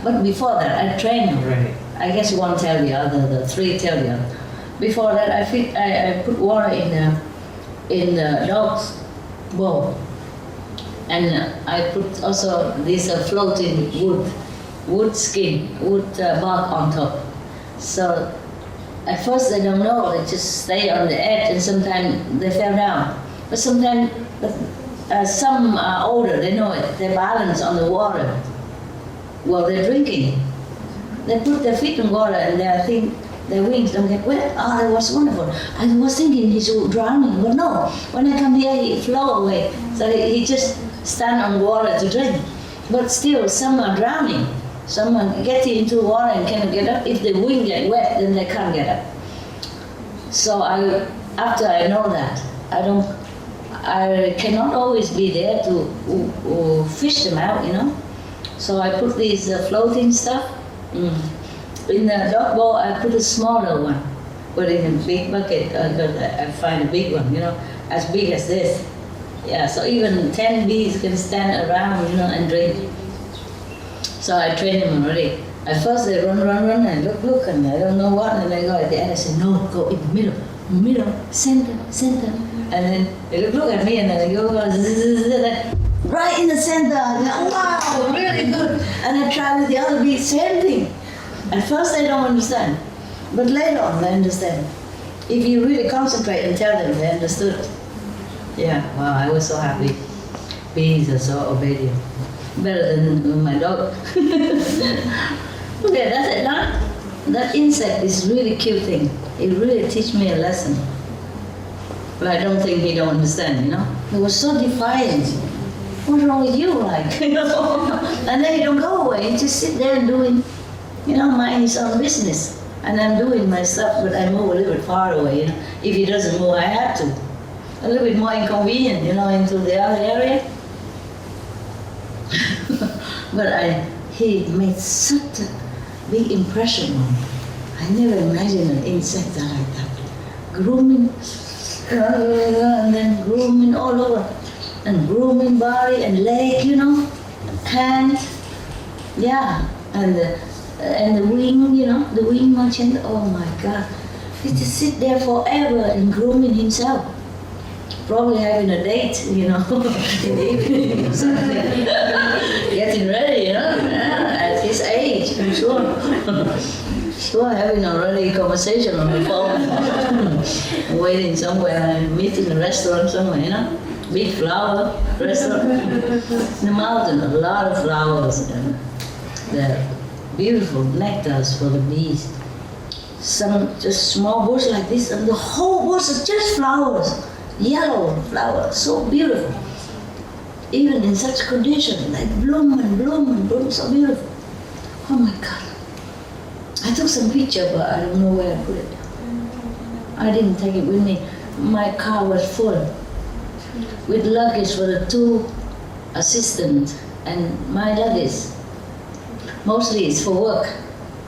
But before that, I trained already. I guess one tell the other, the three tell the other. Before that, I put water in the dog's bowl. And I put also this floating wood bark on top. So at first they don't know, they just stay on the edge, and sometimes they fell down. But sometimes some are older, they know it, they balance on the water while they're drinking. They put their feet in water and they think their wings don't get wet. Oh, that was wonderful. I was thinking he's drowning, but no. When I come here, he flow away. So he just stand on water to drink. But still, some are drowning. Some are getting into water and cannot get up. If the wing get wet, then they can't get up. So after I know that, I cannot always be there to fish them out, you know. So I put these floating stuff. In the dog bowl, I put a smaller one, but in a big bucket, I find a big one, you know, as big as this. Yeah, so even 10 bees can stand around, you know, and drink. So I train them already. At first they run, and look, and I don't know what, and they go at the end, I say, no, go in the middle, center. And then they look at me, and then they go, right in the center. Wow, really good. And I try with the other bees, same thing. At first they don't understand, but later on they understand. If you really concentrate and tell them, they understood. Yeah, wow, I was so happy. Bees are so obedient. Better than my dog. Okay, that's it. That insect is really cute thing. It really teach me a lesson. But I don't think he don't understand, you know. He was so defiant. What's wrong with you, like? You know? And then he don't go away. He just sit there and doing, you know, mind his own business. And I'm doing my stuff, but I move a little bit far away, you know. If he doesn't move, I have to. A little bit more inconvenient, you know, into the other area. But he made such a big impression on me. I never imagined an insect like that. Grooming, and then grooming all over. And grooming body and leg, you know, hand, yeah, and the wing, you know, the wing merchant. Oh my God, he just sit there forever and grooming himself. Probably having a date, you know, in the evening or something. Getting ready, you know, at his age, I'm sure. Sure, having already a conversation on the phone, waiting somewhere, meeting a restaurant somewhere, you know. Big flower restaurant. In the mountain, a lot of flowers and the beautiful nectars for the bees. some just small bush like this, and the whole bush is just flowers, yellow flowers, so beautiful. Even in such condition, like bloom and bloom and bloom, so beautiful. Oh my God. I took some picture, but I don't know where I put it. I didn't take it with me. My car was full with luggage for the 2 assistants and my luggage. Mostly it's for work.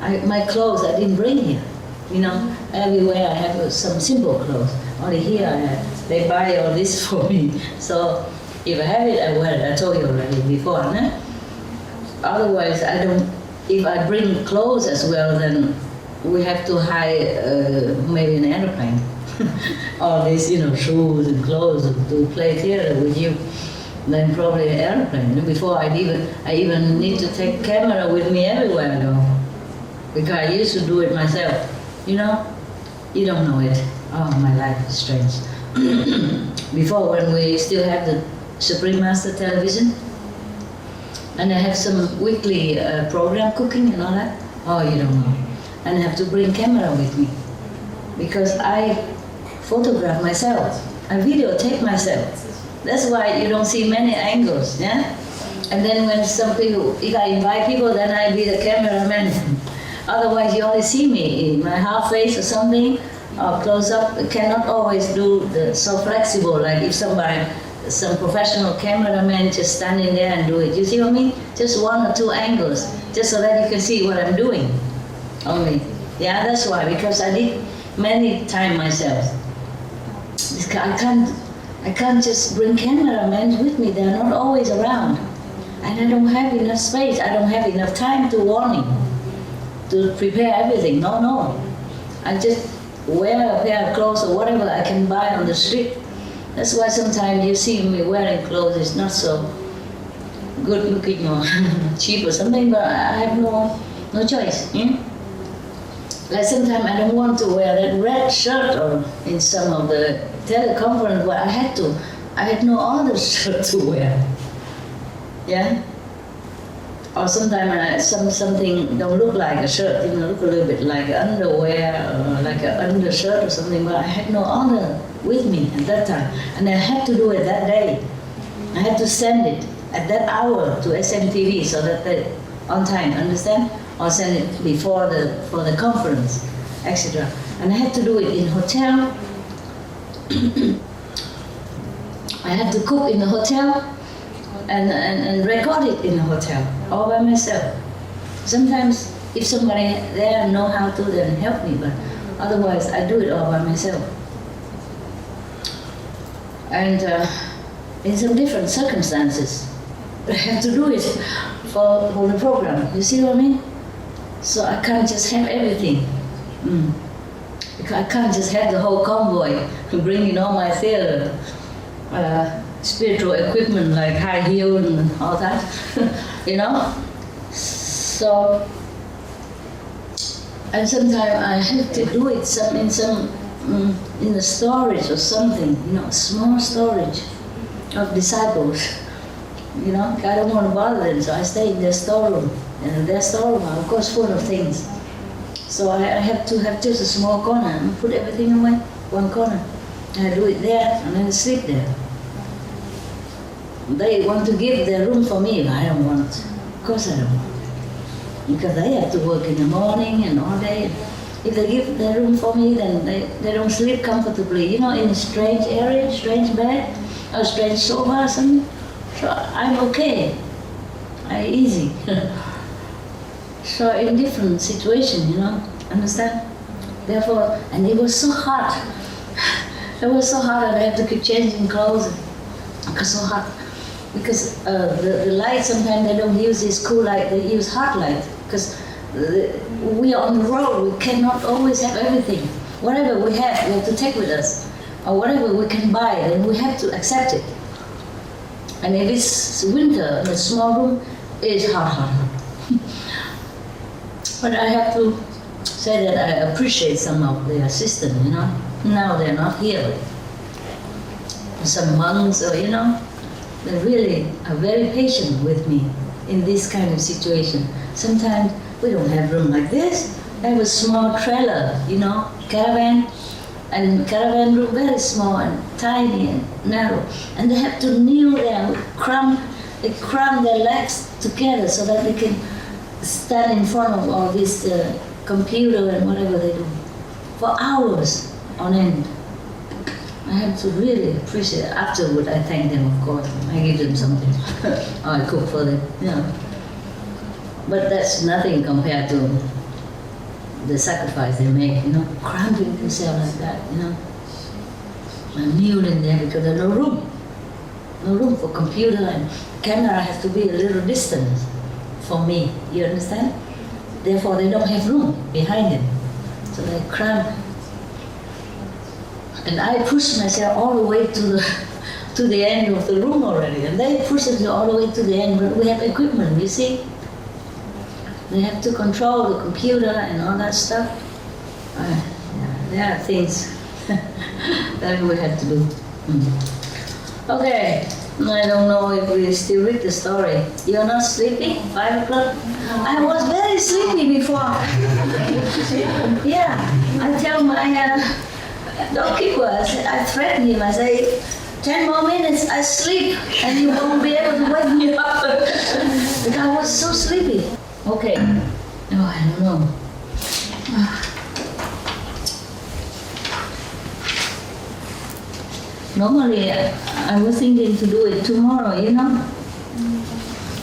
My clothes I didn't bring here. You know, everywhere I have some simple clothes. Only here I have. They buy all this for me. So if I have it, I wear it. I told you already before, no? Otherwise, I don't. If I bring clothes as well, then we have to hire maybe an airplane. All these, you know, shoes and clothes to play theater with you. Then probably an airplane. Before I even need to take camera with me everywhere I go. Because I used to do it myself. You know, you don't know it. Oh, my life is strange. Before, when we still have the Supreme Master television, and I have some weekly program cooking and all that. Oh, you don't know. And I have to bring camera with me because I photograph myself. I videotape myself. That's why you don't see many angles, yeah? And then when some people, if I invite people, then I be the cameraman. Otherwise, you only see me in my half face or something, or close up. I cannot always do so flexible, like if some professional cameraman just standing there and do it. You see what I mean? Just 1 or 2 angles, just so that you can see what I'm doing. Only. Yeah, that's why, because I did many times myself. I can't just bring cameramen with me. They're not always around. And I don't have enough space. I don't have enough time to warning, to prepare everything. No. I just wear a pair of clothes or whatever I can buy on the street. That's why sometimes you see me wearing clothes. It's not so good looking or cheap or something, but I have no choice. Like sometimes I don't want to wear that red shirt or in some of the teleconference, but I had to. I had no other shirt to wear. Yeah? Or sometimes something don't look like a shirt, look a little bit like underwear or like an undershirt or something, but I had no other with me at that time. And I had to do it that day. I had to send it at that hour to SMTV so that they on time, understand? Or send it for the conference, etc. And I had to do it in hotel. I had to cook in the hotel and record it in the hotel, all by myself. Sometimes if somebody there know how to, then help me, but otherwise I do it all by myself. And in some different circumstances, but I have to do it for the program. You see what I mean? So I can't just have everything. Because I can't just have the whole convoy bringing all my theater spiritual equipment like high heel and all that, So, and sometimes I have to do it in the storage or something, small storage of disciples. I don't want to bother them, so I stay in their storeroom. And their storeroom are, of course, full of things. So I have to have just a small corner and put everything away, one corner. And I do it there and then sleep there. They want to give their room for me, but I don't want. Of course I don't want. Because they have to work in the morning and all day. If they give their room for me, then they don't sleep comfortably, in a strange area, strange bed, or strange sofa or something. So I'm okay. Easy. So in different situations, understand? Therefore, and it was so hot. It was so hot that I had to keep changing clothes. It was so hot. Because the light, sometimes they don't use this cool light, they use hot light. Because we are on the road, we cannot always have everything. Whatever we have to take with us. Or whatever we can buy, then we have to accept it. And if it's winter in a small room, it's hot. But I have to say that I appreciate some of the assistants, Now they're not here. Some monks, or, they really are very patient with me in this kind of situation. Sometimes we don't have room like this. I have a small trailer, you know, caravan, and caravan room very small and tiny and narrow, and they have to kneel there, they cram their legs together so that they can stand in front of all this computer and whatever they do for hours on end. I have to really appreciate it. Afterward, I thank them, of course. I give them something, or I cook for them, you know. But that's nothing compared to the sacrifice they make, you know, cramping themselves like that, you know. I'm kneeling there because there's no room for computer, and camera has to be a little distance for me, you understand? Therefore, they don't have room behind them, so they cramp. And I push myself all the way to the end of the room already, and they push themselves all the way to the end, but we have equipment, you see? They have to control the computer and all that stuff. There are things that we have to do. Okay, I don't know if we still read the story. You're not sleepy? 5 o'clock? I was very sleepy before. Yeah, I tell my dog keeper, I threaten him, I say, 10 more minutes, I sleep, and you won't be able to wake me up. Because I was so sleepy. Okay. Oh, I don't know. Normally, I was thinking to do it tomorrow, you know?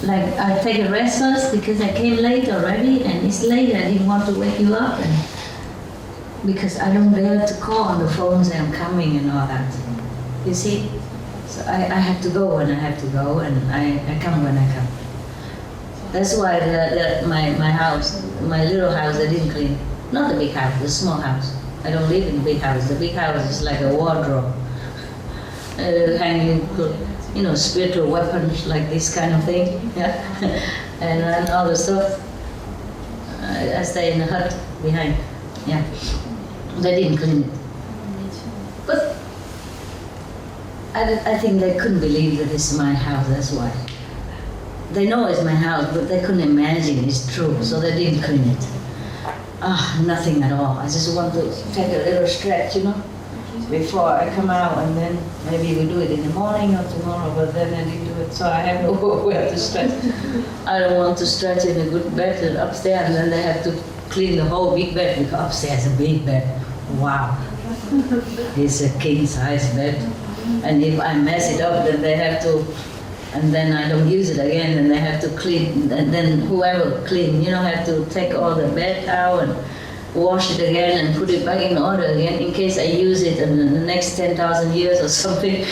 Like, I take a rest first because I came late already, and it's late, I didn't want to wake you up. And because I don't dare to call on the phone and I'm coming and all that. You see? So I have to go when I have to go, and I come when I come. That's why my house, my little house, I didn't clean. Not the big house, the small house. I don't live in the big house. The big house is like a wardrobe. Hanging, you know, spiritual weapons, like this kind of thing. Yeah. and all the stuff. I stay in the hut behind. Yeah. They didn't clean it. But I think they couldn't believe that it's my house, that's why. They know it's my house, but they couldn't imagine it's true, so they didn't clean it. Nothing at all. I just want to take a little stretch, you know, before I come out, and then maybe we do it in the morning or tomorrow, but then I didn't do it, so I have nowhere to stretch. I don't want to stretch in a good bed upstairs, and then they have to clean the whole big bed, because upstairs is a big bed. Wow. It's a king-size bed. And if I mess it up, then they have to, and then I don't use it again, and they have to clean, and then whoever clean, you know, have to take all the bed out and wash it again and put it back in order again in case I use it in the next 10,000 years or something.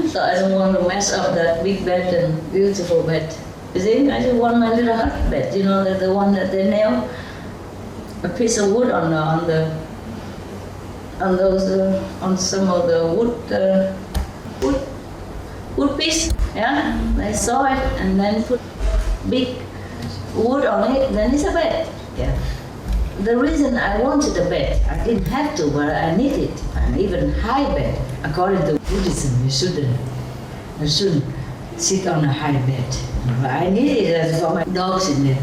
So I don't want to mess up that big bed and beautiful bed. You see, I just want my little hut bed, you know, the one that they nail a piece of wood on some of the wood piece, yeah. They saw it and then put big wood on it. Then it's a bed. Yeah. The reason I wanted a bed, I didn't have to, but I needed an even high bed. According to Buddhism, you shouldn't sit on a high bed. But I needed it for my dogs in there.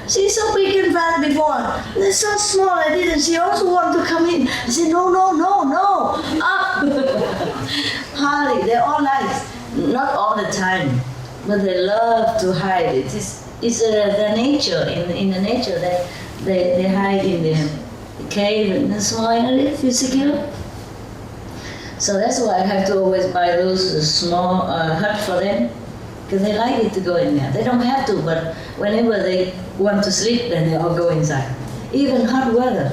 She's so big and fat before. They're so small, I didn't. She also wanted to come in. I said, no, up. Hardly, they're all nice. Not all the time, but they love to hide. It's their nature. In the nature, they hide in the cave in the small area, if you're secure. So that's why I have to always buy those small huts for them, because they like it to go in there. They don't have to, but whenever they want to sleep, then they all go inside. Even hot weather.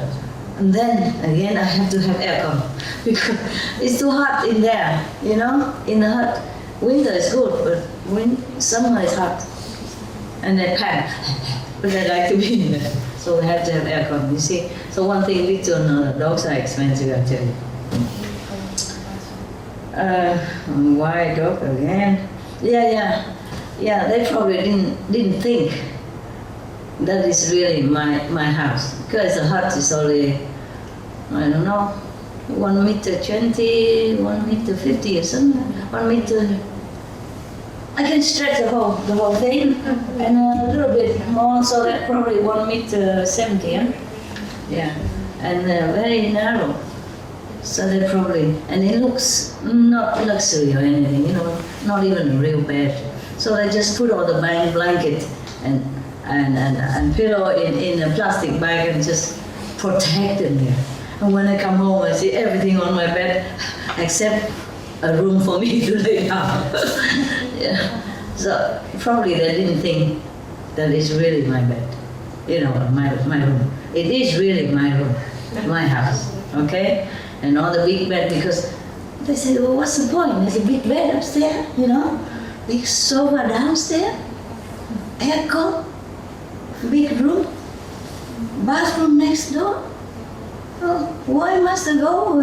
And then again, I have to have aircon because it's too hot in there, you know, in the hut. Winter is good, but summer is hot. And they panic, but they like to be in there. So we have to have aircon, you see. So one thing leads to another. Dogs are expensive, I tell you. Why dog again? Yeah, they probably didn't think that is really my house. Because the hut is only, I don't know, 1 meter 20, 1 meter 50 or something. 1 meter, I can stretch the whole thing and a little bit more, so that probably 1 meter 70, yeah, and very narrow. So they probably, and it looks not luxury or anything, you know, not even a real bed. So they just put all the blanket and pillow in a plastic bag and just protect them there. And when I come home, I see everything on my bed except a room for me to lay down. Yeah. So probably they didn't think that it's really my bed, you know, my room. It is really my room, my house, okay? And not the big bed, because they said, well, what's the point? There's a big bed upstairs, you know, big sofa downstairs, aircon, big room, bathroom next door. Oh, why must I go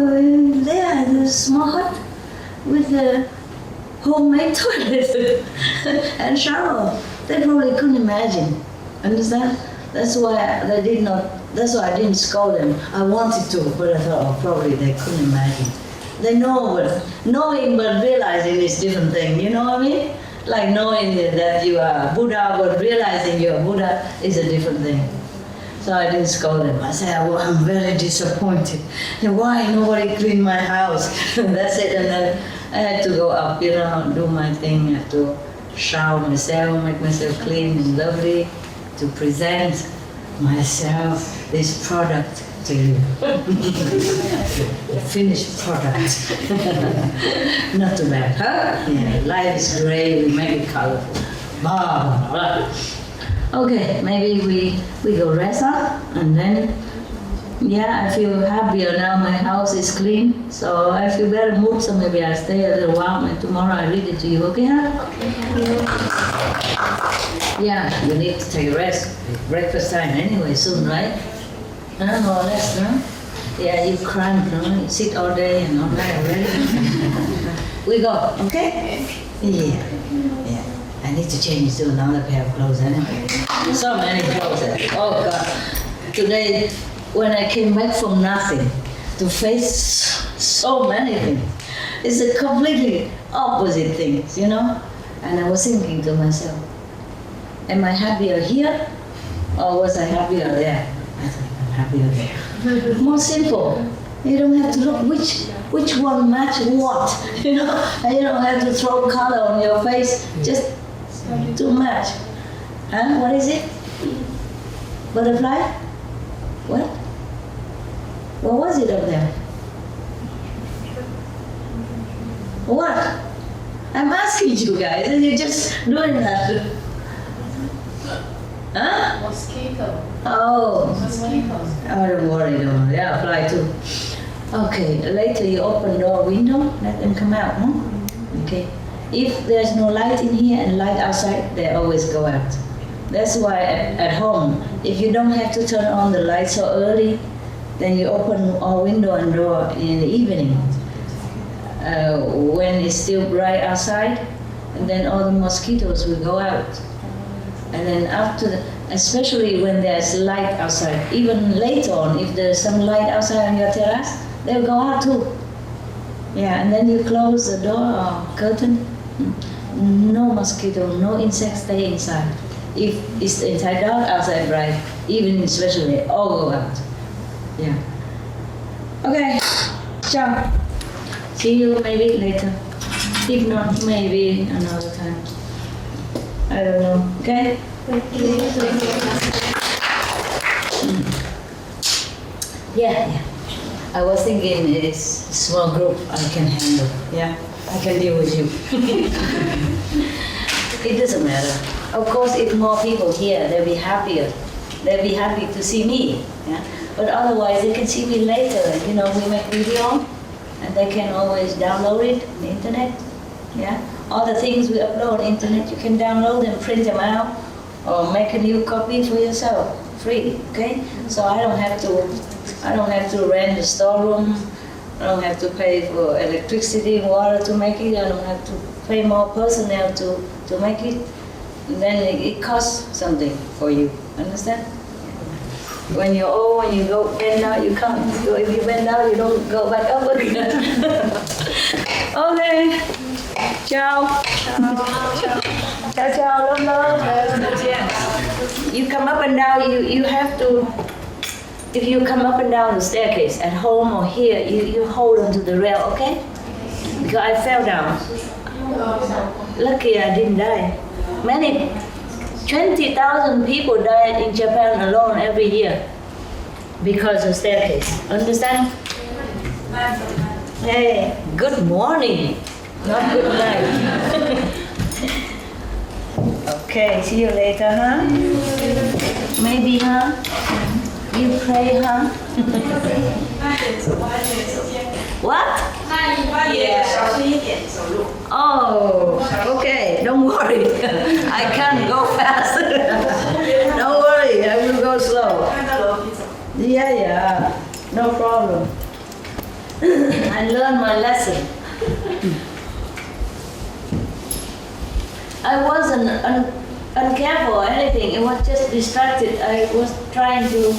there in the small hut with the homemade toilet and shower? They probably couldn't imagine. Understand? That's why they did not. That's why I didn't scold them. I wanted to, but I thought, oh, probably they couldn't imagine. They know, but knowing but realizing is different thing. You know what I mean? Like knowing that you are Buddha, but realizing you're Buddha is a different thing. So I didn't scold them. I said, well, I'm very disappointed. And why nobody cleaned my house? That's it. And then I had to go up, you know, do my thing. I have to shower myself, make myself clean and lovely, to present myself, this product to you. The finished product. Not too bad, huh? Yeah, life is great, we make it colorful. Blah, blah, blah. Okay, maybe we go rest up, and then, yeah, I feel happier now. My house is clean, so I feel better mood, so maybe I stay a little while, and tomorrow I read it to you, okay, huh? Yeah, you need to take a rest. Breakfast time anyway soon, right? More or less, no? Yeah, you cramp, no? You sit all day and all night already. We go, okay? Yeah. I need to change to another pair of clothes anyway. So many clothes. Oh God. Today, when I came back from nothing to face so many things, it's a completely opposite things, you know? And I was thinking to myself, am I happier here or was I happier there? I think I'm happier there. More simple. You don't have to look which one match what, you know? And you don't have to throw color on your face just to match. Huh? What is it? Butterfly? What? What was it up there? What? I'm asking you guys, and you're just doing that. Huh? Mosquito. Oh. Mosquitoes. Oh, don't worry, don't worry. Yeah, fly too. Okay, later you open door window, let them come out, huh? Okay. If there's no light in here and light outside, they always go out. That's why at home, if you don't have to turn on the light so early, then you open all window and door in the evening. When it's still bright outside, and then all the mosquitoes will go out. And then after, especially when there's light outside, even later on, if there's some light outside on your terrace, they'll go out too. Yeah, and then you close the door or curtain. No mosquito, no insects stay inside. If it's inside dark, outside bright, even especially, all go out. Yeah. Okay, ciao. See you maybe later. If not, maybe another time. I don't know. Okay? Yeah. I was thinking it's a small group I can handle. Yeah, I can deal with you. It doesn't matter. Of course, if more people here, they'll be happier. They'll be happy to see me. Yeah? But otherwise, they can see me later. You know, we make video, and they can always download it on the internet. Yeah, all the things we upload on the internet, you can download them, print them out, or make a new copy for yourself, free. Okay? So I don't have to rent a storeroom. I don't have to pay for electricity and water to make it. I don't have to pay more personnel to make it. And then it costs something for you. Understand? When you're old, when you go bend down, you come. So if you bend down, you don't go back up again. Okay. Ciao. Ciao. Ciao, ciao, love. You come up and down, you have to, if you come up and down the staircase at home or here, you hold onto the rail, okay? Because I fell down. Lucky I didn't die. Many, 20,000 people died in Japan alone every year because of staircase. Understand? Hey, good morning, not good night. Okay, see you later, huh? Maybe, huh? You pray, huh? What? Oh, okay, don't worry. I can't go fast. Don't worry, I will go slow. Yeah, no problem. I learned my lesson. I wasn't uncareful or anything. It was just distracted. I was trying to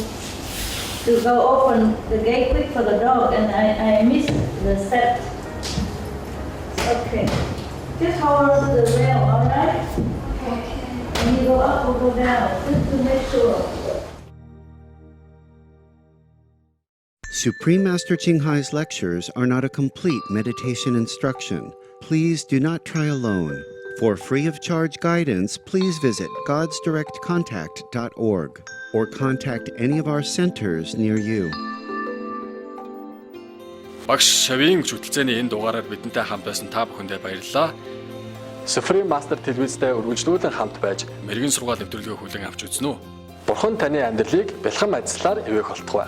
go open the gate quick for the dog, and I missed the step. Okay. Just hold on to the rail, all right? Okay. And you go up or go down, just to make sure. Supreme Master Ching Hai's lectures are not a complete meditation instruction. Please do not try alone. For free of charge guidance, please visit godsdirectcontact.org or contact any of our centers near you. Багш шавийн хөтөлцөөний энэ дугаараар бидэнтэй хамт байсан та бүхэндээ баярлалаа. Supreme Master телевизтэй үргэлжлүүлэн хамт байж мэрэгэн сургаал нэвтрүүлгээ хүлээн авч үзнэ үү? Бурхан таны амьдралыг бэлхэн ажиллаар эвээх болтугай.